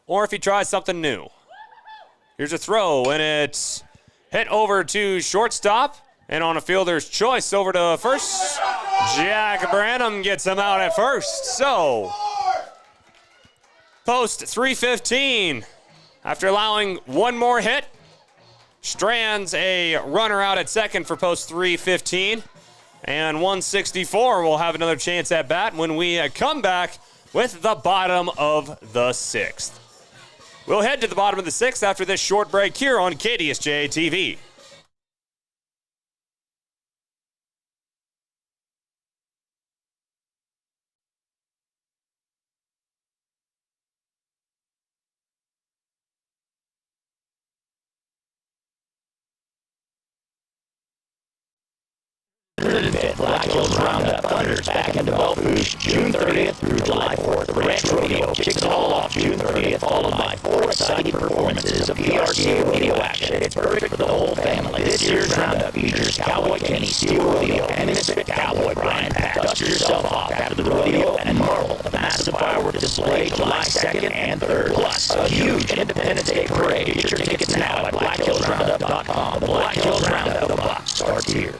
or if he tries something new. Here's a throw, and it's hit over to shortstop, and on a fielder's choice over to first. Jack Branham gets him out at first. So Post 315, after allowing one more hit, strands a runner out at second for Post 315. And 164 will have another chance at bat when we come back with the bottom of the 6th. We'll head to the bottom of the 6th after this short break here on KDSJ-TV.
Black Hills Roundup thunders back into Bellevue June 30th through July 4th. The Ranch Rodeo kicks it all off June 30th, followed by 4 exciting performances of PRCA rodeo action. It's perfect for the whole family. This year's Roundup features Cowboy Kenny, Steel Rodeo, and Misfit Cowboy Brian Pack. Dust yourself off after the rodeo and marvel at the massive fireworks display July 2nd and 3rd. Plus, a huge Independence Day parade. Get your tickets now at blackhillsroundup.com. The Black Hills Roundup, the box starts here.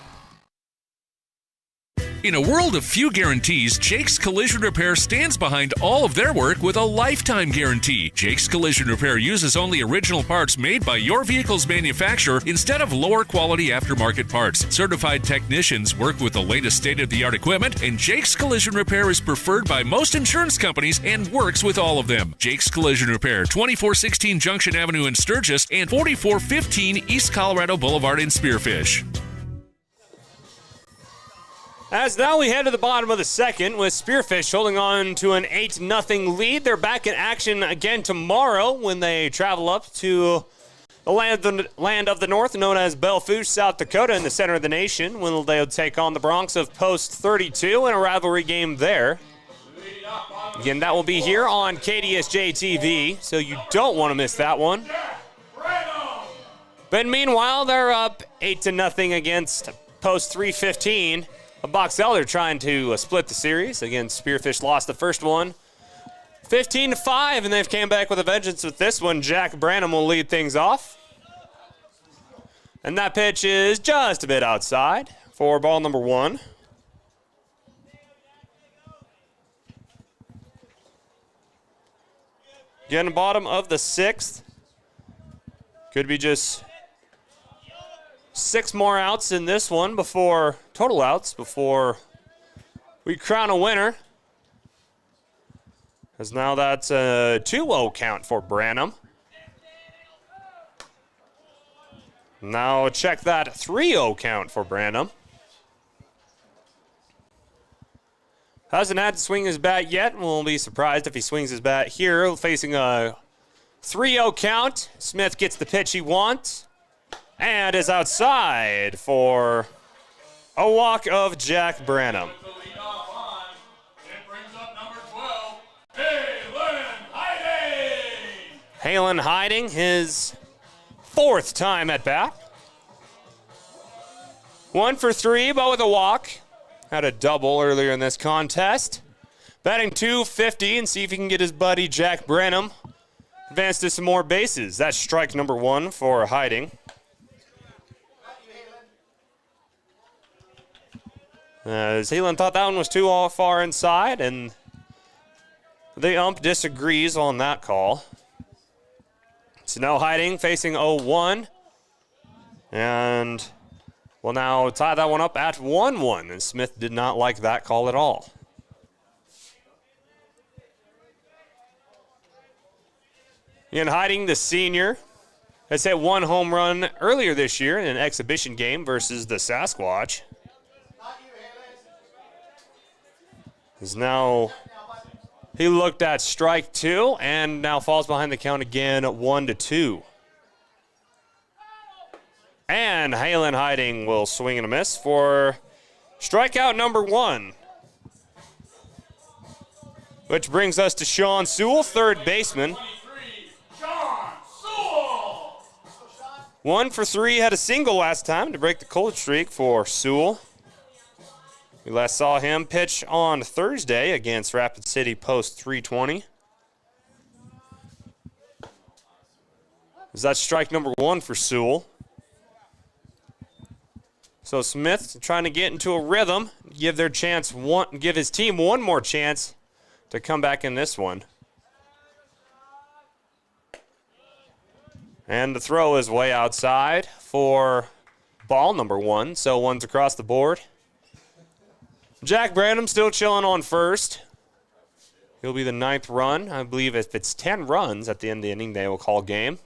In a world of few guarantees, Jake's Collision Repair stands behind all of their work with a lifetime guarantee. Jake's Collision Repair uses only original parts made by your vehicle's manufacturer instead of lower quality aftermarket parts. Certified technicians work with the latest state-of-the-art equipment, and Jake's Collision Repair is preferred by most insurance companies and works with all of them. Jake's Collision Repair, 2416 Junction Avenue in Sturgis and 4415 East Colorado Boulevard in Spearfish.
As now we head to the bottom of the 2nd with Spearfish holding on to an 8-0 lead. They're back in action again tomorrow when they travel up to the land of the north known as Bellevue, South Dakota, in the center of the nation, when they'll take on the Bronx of Post 32 in a rivalry game there. Again, that will be here on KDSJ-TV, so you don't want to miss that one. But meanwhile, they're up 8-0 against Post 315. Box Elder trying to split the series. Again, Spearfish lost the first one 15-5, and they've came back with a vengeance with this one. Jack Branham will lead things off. And that pitch is just a bit outside for ball number 1. Again, bottom of the 6th. Could be just 6 more outs in this one total outs before we crown a winner. As now that's a 2-0 count for Branham. Now check that 3-0 count for Branham. Hasn't had to swing his bat yet. Won't be surprised if he swings his bat here, facing a 3-0 count. Smith gets the pitch he wants and is outside for a walk of Jack Branham. Halen Hiding, his 4th time at bat. 1 for 3, but with a walk. Had a double earlier in this contest. Batting .250, and see if he can get his buddy Jack Branham advanced to some more bases. That's strike number 1 for Hiding. As Halen thought that one was too far inside, and The ump disagrees on that call. So no hiding, facing 0-1. And we'll now tie that one up at 1-1. And Smith did not like that call at all. In hiding, the senior has hit one home run earlier this year in an exhibition game versus the Sasquatch. He looked at strike 2 and now falls behind the count again, 1-2. And Halen Hiding will swing and a miss for strikeout number 1. Which brings us to Sean Sewell, third baseman. 1 for 3, had a single last time to break the cold streak for Sewell. We last saw him pitch on Thursday against Rapid City Post 320. That's strike number 1 for Sewell. So Smith trying to get into a rhythm, give his team one more chance to come back in this one. And the throw is way outside for ball number 1, so 1's across the board. Jack Branham still chilling on first. He'll be the 9th run. I believe if it's 10 runs at the end of the inning, they will call game.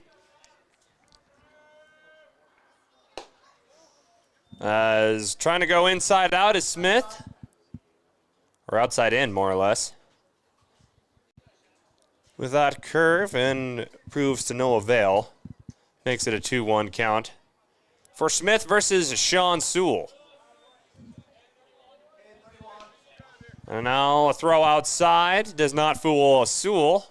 As trying to go inside out is Smith. Or outside in, more or less. With that curve and proves to no avail. Makes it a 2-1 count for Smith versus Sean Sewell. And now a throw outside does not fool Sewell.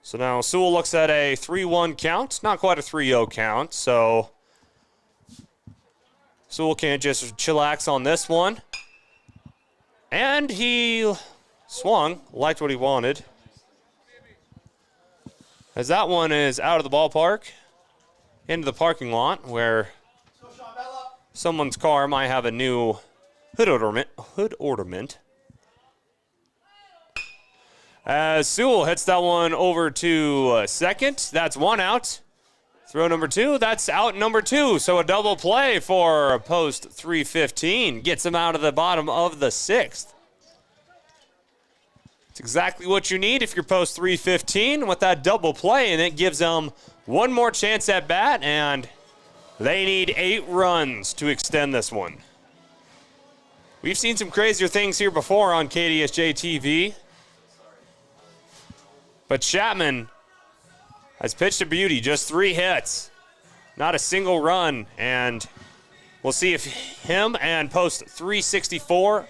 So now Sewell looks at a 3-1 count, not quite a 3-0 count, so Sewell can't just chillax on this one. And he swung, liked what he wanted. As that one is out of the ballpark, into the parking lot where someone's car might have a new hood ornament. As Sewell hits that one over to second, that's 1 out. Throw number 2, that's out number 2. So a double play for Post 315. Gets him out of the bottom of the 6th. It's exactly what you need if you're Post 315 with that double play, and it gives them one more chance at bat, and they need 8 runs to extend this one. We've seen some crazier things here before on KDSJ-TV. But Chapman has pitched a beauty, just 3 hits, not a single run, and we'll see if him and Post 164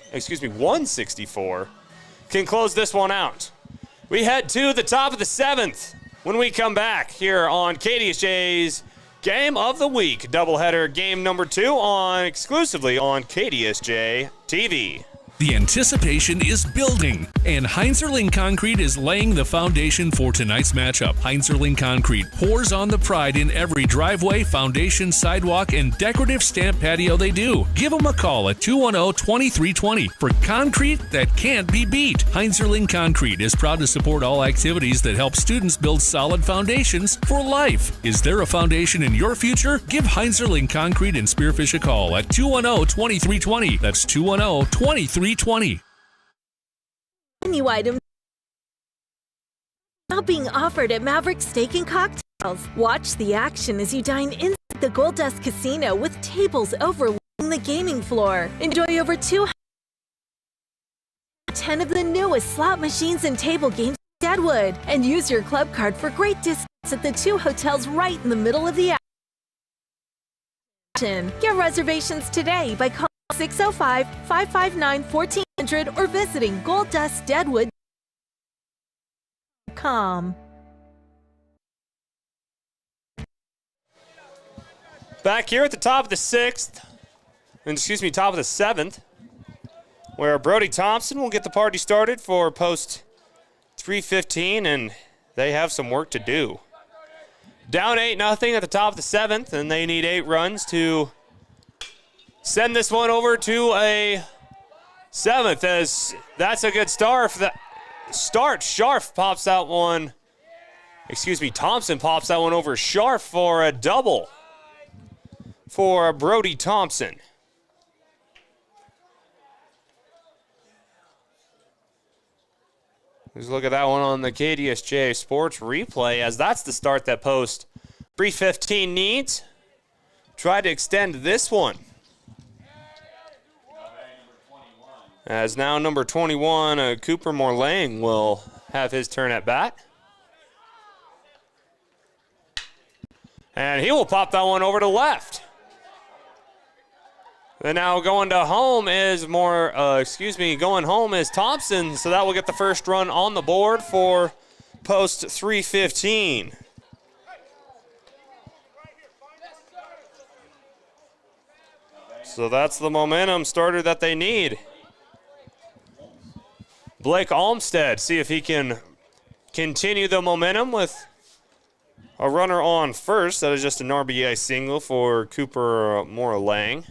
can close this one out. We head to the top of the 7th when we come back here on KDSJ's Game of the Week. Doubleheader game number 2 exclusively on KDSJ-TV.
The anticipation is building, and Heinzerling Concrete is laying the foundation for tonight's matchup. Heinzerling Concrete pours on the pride in every driveway, foundation, sidewalk, and decorative stamp patio they do. Give them a call at 210-2320 for concrete that can't be beat. Heinzerling Concrete is proud to support all activities that help students build solid foundations for life. Is there a foundation in your future? Give Heinzerling Concrete and Spearfish a call at 210-2320. That's 210-2320.
Menu items now being offered at Maverick Steak and Cocktails. Watch the action as you dine inside the Gold Dust Casino with tables overlooking the gaming floor. Enjoy over 210 of the newest slot machines and table games in Deadwood. And use your club card for great discounts at the 2 hotels right in the middle of the action. Get reservations today by calling 605-559-1400 or visiting golddustdeadwood.com.
Back here at the top of the 6th, top of the 7th, where Brody Thompson will get the party started for Post 315, and they have some work to do. Down 8-0 at the top of the 7th, and they need 8 runs to send this one over to a 7th, as that's a good start start. Scharf pops that one. Thompson pops that one over Scharf for a double for Brody Thompson. Let's look at that one on the KDSJ Sports replay, as that's the start that Post 315 needs. Try to extend this one. As now number 21, Cooper Morlang will have his turn at bat. And he will pop that one over to left. Then now going home is Thompson, so that will get the first run on the board for Post 315. So that's the momentum starter that they need. Blake Olmstead, see if he can continue the momentum with a runner on first. That is just an RBI single for Cooper Morlang.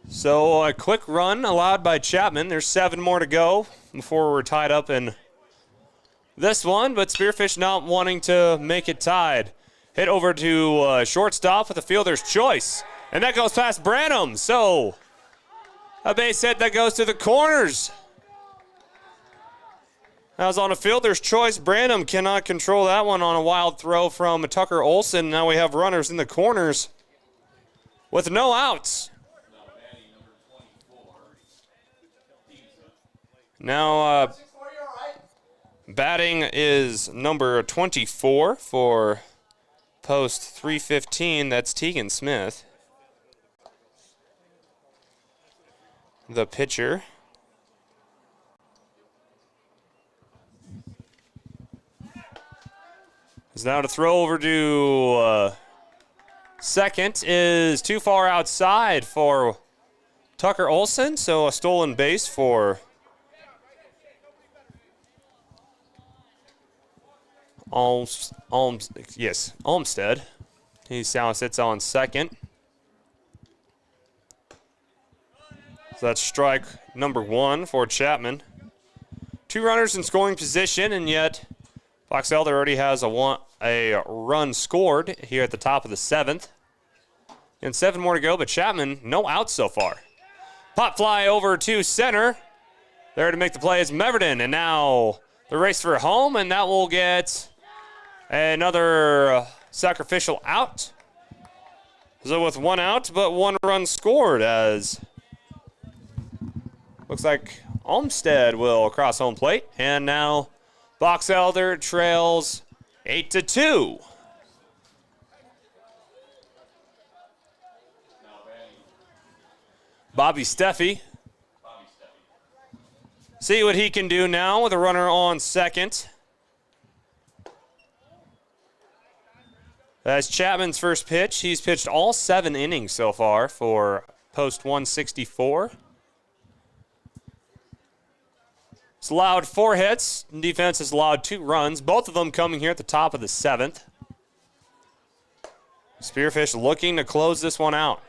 So a quick run allowed by Chapman. There's 7 more to go before we're tied up in this one, but Spearfish not wanting to make it tied. Hit over to shortstop with a fielder's choice, and that goes past Branham. So a base hit that goes to the corners. That was on a fielder's choice. Branham cannot control that one on a wild throw from Tucker Olson. Now we have runners in the corners with no outs. Now batting is number 24 for Post 315. That's Tegan Smith. The pitcher. Is now to throw over to second is too far outside for Tucker Olson, so a stolen base for Olmstead. He now sits on second. So that's strike number 1 for Chapman. 2 runners in scoring position, and yet Fox Elder already has a run scored here at the top of the 7th. And 7 more to go, but Chapman, no outs so far. Pop fly over to center. There to make the play is Meverton, and now the race for home, and that will get another sacrificial out. So with 1 out, but 1 run scored, as looks like Olmstead will cross home plate. And now Fox Elder trails 8-2. Bobby Steffi. See what he can do now with a runner on second. That's Chapman's first pitch. He's pitched all 7 innings so far for Post 164. It's allowed 4 hits. Defense has allowed 2 runs, both of them coming here at the top of the 7th. Spearfish looking to close this one out.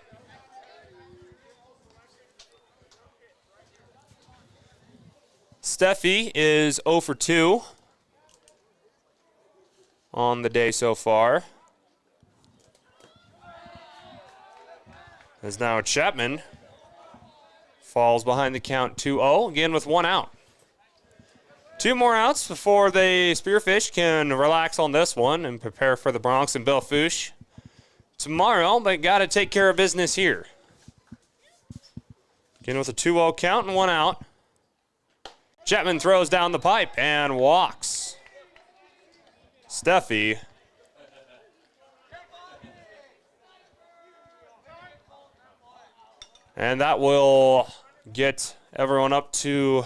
Steffi is 0 for 2 on the day so far. As now Chapman falls behind the count 2-0, again with 1 out. 2 more outs before the Spearfish can relax on this one and prepare for the Bronx and Bellefouche tomorrow, but got to take care of business here. Again with a 2-0 count and 1 out. Chapman throws down the pipe and walks. Steffi. And that will get everyone up to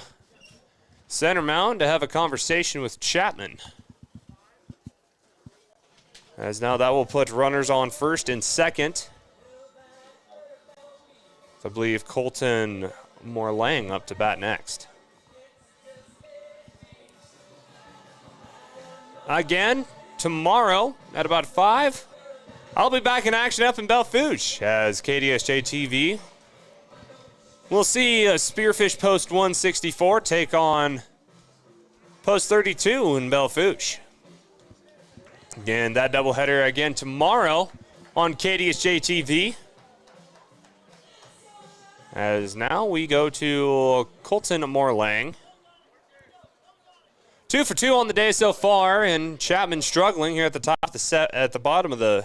center mound to have a conversation with Chapman. As now that will put runners on first and second. I believe Colton Morlang up to bat next. Again, tomorrow at about 5. I'll be back in action up in Belfouche as KDSJ-TV. We'll see Spearfish Post 164 take on Post 32 in Belfouche. Again, that doubleheader again tomorrow on KDSJ-TV. As now we go to Colton Morlang. 2 for 2 on the day so far, and Chapman struggling here at the top of the bottom of the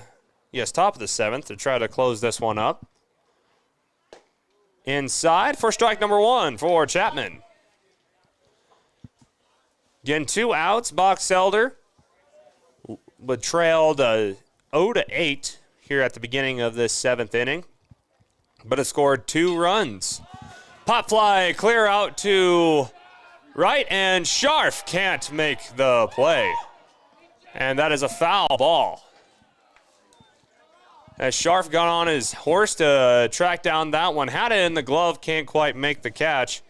top of the 7th to try to close this one up. Inside for strike number 1 for Chapman. Again, 2 outs. Box Elder but trailed 0-8 here at the beginning of this 7th inning, but has scored 2 runs. Pop fly clear out to right, and Scharf can't make the play. And that is a foul ball. As Scharf got on his horse to track down that one, had it in the glove, can't quite make the catch,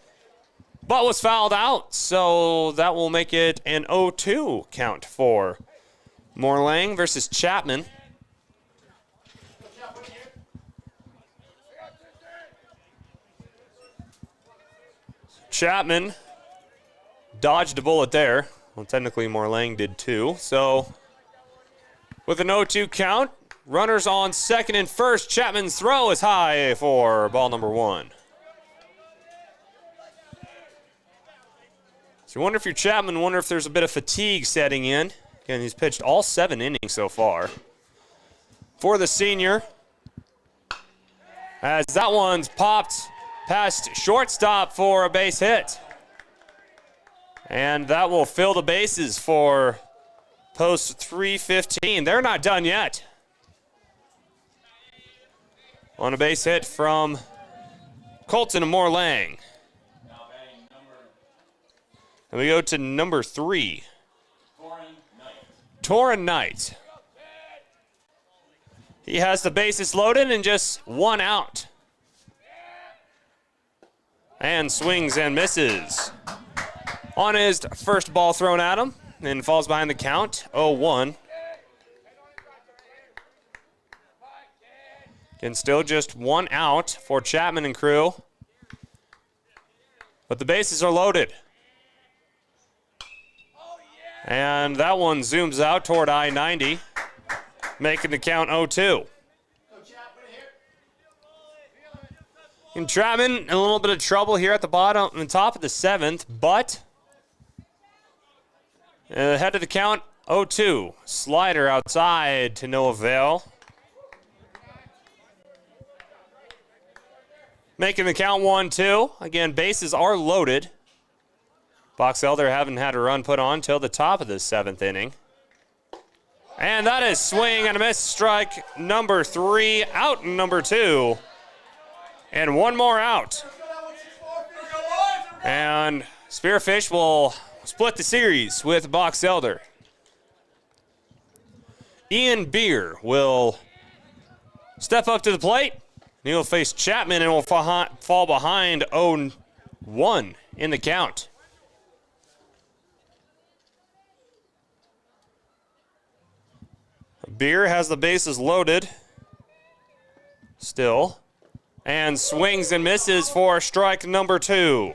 but was fouled out, so that will make it an 0-2 count for Morlang versus Chapman. Chapman dodged a bullet there. Well, technically Morlang did too. So with an 0-2 count, runners on second and first. Chapman's throw is high for ball number 1. So you wonder if you're Chapman, wonder if there's a bit of fatigue setting in. Again, he's pitched all 7 innings so far. For the senior, as that one's popped past shortstop for a base hit. And that will fill the bases for Post 315. They're not done yet. On a base hit from Colton Morlang. And we go to number 3. Torin Knight. He has the bases loaded and just 1 out. And swings and misses. On his first ball thrown at him and falls behind the count, 0-1. And still just 1 out for Chapman and crew. But the bases are loaded. And that one zooms out toward I-90, making the count 0-2. And Chapman in a little bit of trouble here at the bottom and top of the 7th, but ahead of the count 0-2. Slider outside to no avail. Making the count 1-2. Again, bases are loaded. Box Elder haven't had a run put on till the top of the 7th inning. And that is swing and a miss, strike number 3, out number 2. And 1 more out. And Spearfish will split the series with Box Elder. Ian Beer will step up to the plate. He will face Chapman and will fall behind 0-1 in the count. Beer has the bases loaded still, and swings and misses for strike number 2.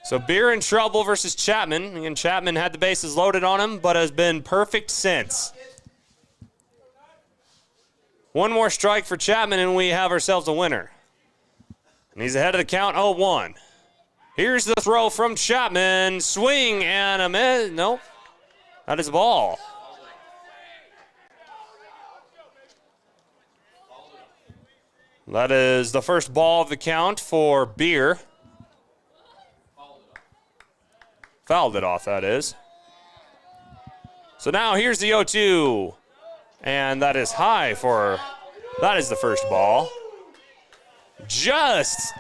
So Beer in trouble versus Chapman. Again, Chapman had the bases loaded on him, but has been perfect since. 1 more strike for Chapman, and we have ourselves a winner. And he's ahead of the count, 0-1. Here's the throw from Chapman. Swing and a miss. Nope. That is a ball. That is the first ball of the count for Beer. Fouled it off, that is. So now here's the 0-2. And that is high for, that is the first ball. Just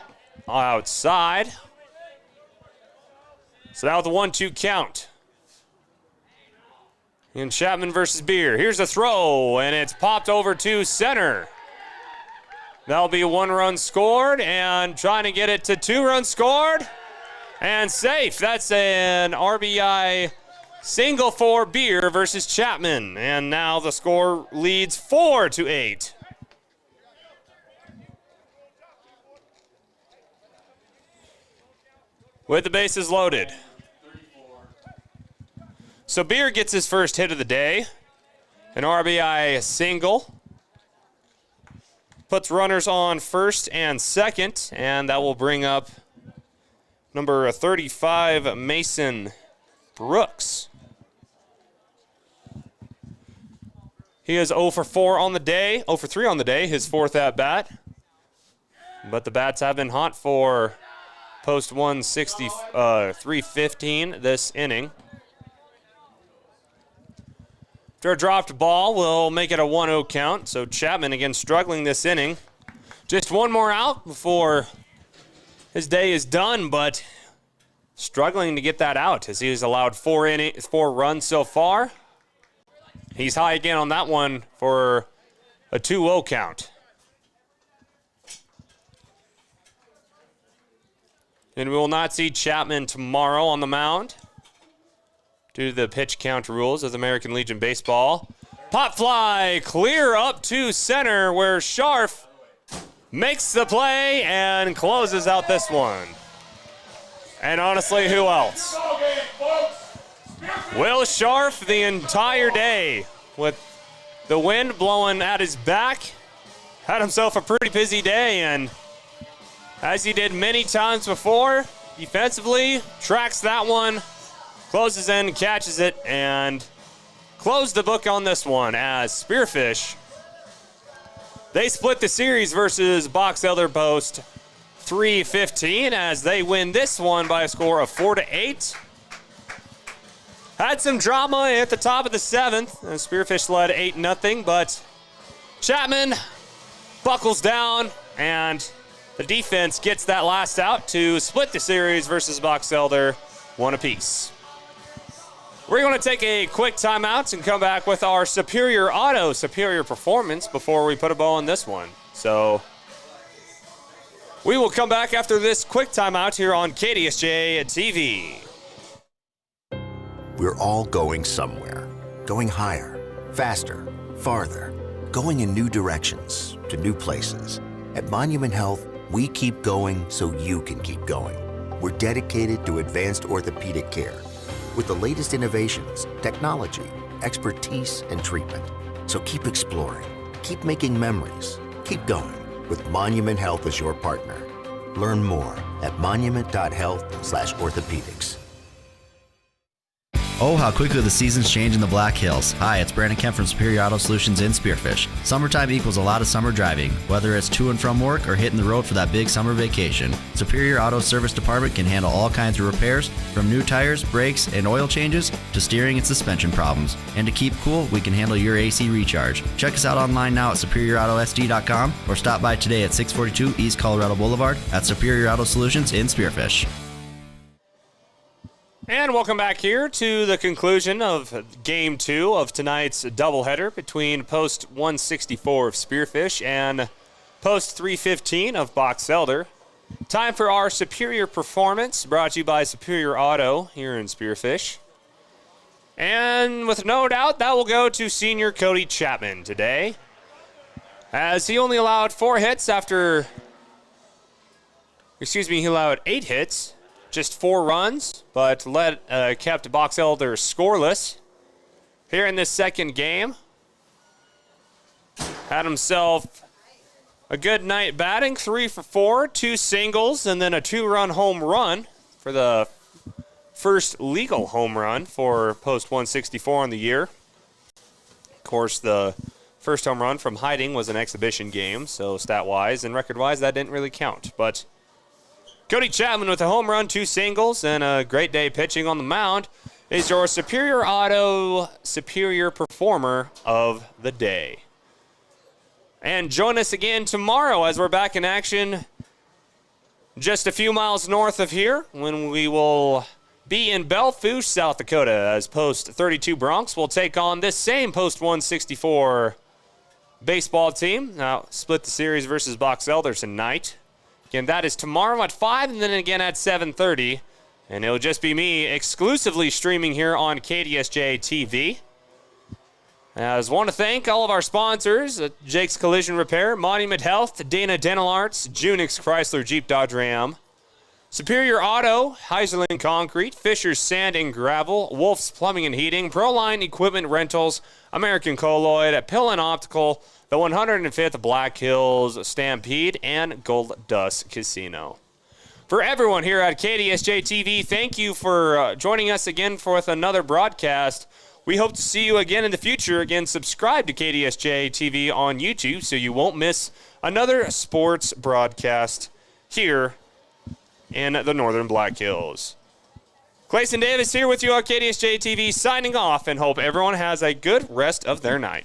outside. So now the 1-2 count. And Chapman versus Beer. Here's the throw, and it's popped over to center. That'll be 1 run scored, and trying to get it to 2 runs scored, and safe. That's an RBI Single for Beer versus Chapman. And now the score leads 4-8. With the bases loaded. So Beer gets his first hit of the day. An RBI single. Puts runners on first and second, and that will bring up number 35, Mason Brooks. He is 0 for 4 on the day, 0 for 3 on the day, his fourth at bat. But the bats have been hot for post 315 this inning. After a dropped ball, we'll make it a 1-0 count. So Chapman again struggling this inning. Just one more out before his day is done, but struggling to get that out as he has allowed 4 runs so far. He's high again on that one for a 2-0 count. And we will not see Chapman tomorrow on the mound due to the pitch count rules of the American Legion Baseball. Pop fly clear up to center where Scharf makes the play and closes out this one. And honestly, who else? Will Scharf the entire day with the wind blowing at his back. Had himself a pretty busy day, and as he did many times before, defensively, tracks that one, closes in, catches it, and closed the book on this one as Spearfish. They split the series versus Box Elder Post 3-15 as they win this one by a score of 4-8. Had some drama at the top of the seventh, and Spearfish led 8-0, but Chapman buckles down, and the defense gets that last out to split the series versus Box Elder, one apiece. We're going to take a quick timeout and come back with our Superior Auto Superior Performance before we put a bow on this one. So we will come back after this quick timeout here on KDSJ-TV.
We're all going somewhere. Going higher, faster, farther. Going in new directions, to new places. At Monument Health, we keep going so you can keep going. We're dedicated to advanced orthopedic care with the latest innovations, technology, expertise, and treatment. So keep exploring, keep making memories, keep going with Monument Health as your partner. Learn more at monument.health/orthopedics.
Oh, how quickly the seasons change in the Black Hills. Hi, it's Brandon Kemp from Superior Auto Solutions in Spearfish. Summertime equals a lot of summer driving, whether it's to and from work or hitting the road for that big summer vacation. Superior Auto Service Department can handle all kinds of repairs, from new tires, brakes, and oil changes to steering and suspension problems. And to keep cool, we can handle your AC recharge. Check us out online now at superioroutosd.com or stop by today at 642 East Colorado Boulevard at Superior Auto Solutions in Spearfish.
And welcome back here to the conclusion of Game 2 of tonight's doubleheader between Post 164 of Spearfish and Post 315 of Box Elder. Time for our Superior Performance, brought to you by Superior Auto here in Spearfish. And with no doubt, that will go to senior Cody Chapman today, as he only allowed 4 hits after, he allowed 8 hits. Just 4 runs, but kept Box Elder scoreless here in this second game. Had himself a good night batting, 3 for 4, 2 singles, and then a 2-run home run for the first legal home run for Post 164 on the year. Of course, the first home run from Hiding was an exhibition game, so stat-wise and record-wise, that didn't really count, but Cody Chapman with a home run, 2 singles, and a great day pitching on the mound is your Superior Auto Superior Performer of the day. And join us again tomorrow as we're back in action just a few miles north of here when we will be in Belfouche, South Dakota, as Post 32 Bronx will take on this same Post 164 baseball team. Now, split the series versus Box Elder tonight. Again, that is tomorrow at 5 and then again at 7:30. And it'll just be me exclusively streaming here on KDSJ-TV. As I want to thank all of our sponsors, Jake's Collision Repair, Monument Health, Dana Dental Arts, Junix Chrysler Jeep Dodge Ram, Superior Auto, Heiserling Concrete, Fisher's Sand and Gravel, Wolf's Plumbing and Heating, Proline Equipment Rentals, American Colloid, Pillin Optical, the 105th Black Hills Stampede, and Gold Dust Casino. For everyone here at KDSJ-TV, thank you for joining us again for another broadcast. We hope to see you again in the future. Again, subscribe to KDSJ-TV on YouTube so you won't miss another sports broadcast here in the Northern Black Hills. Clayson Davis here with you on KDSJ-TV, signing off, and hope everyone has a good rest of their night.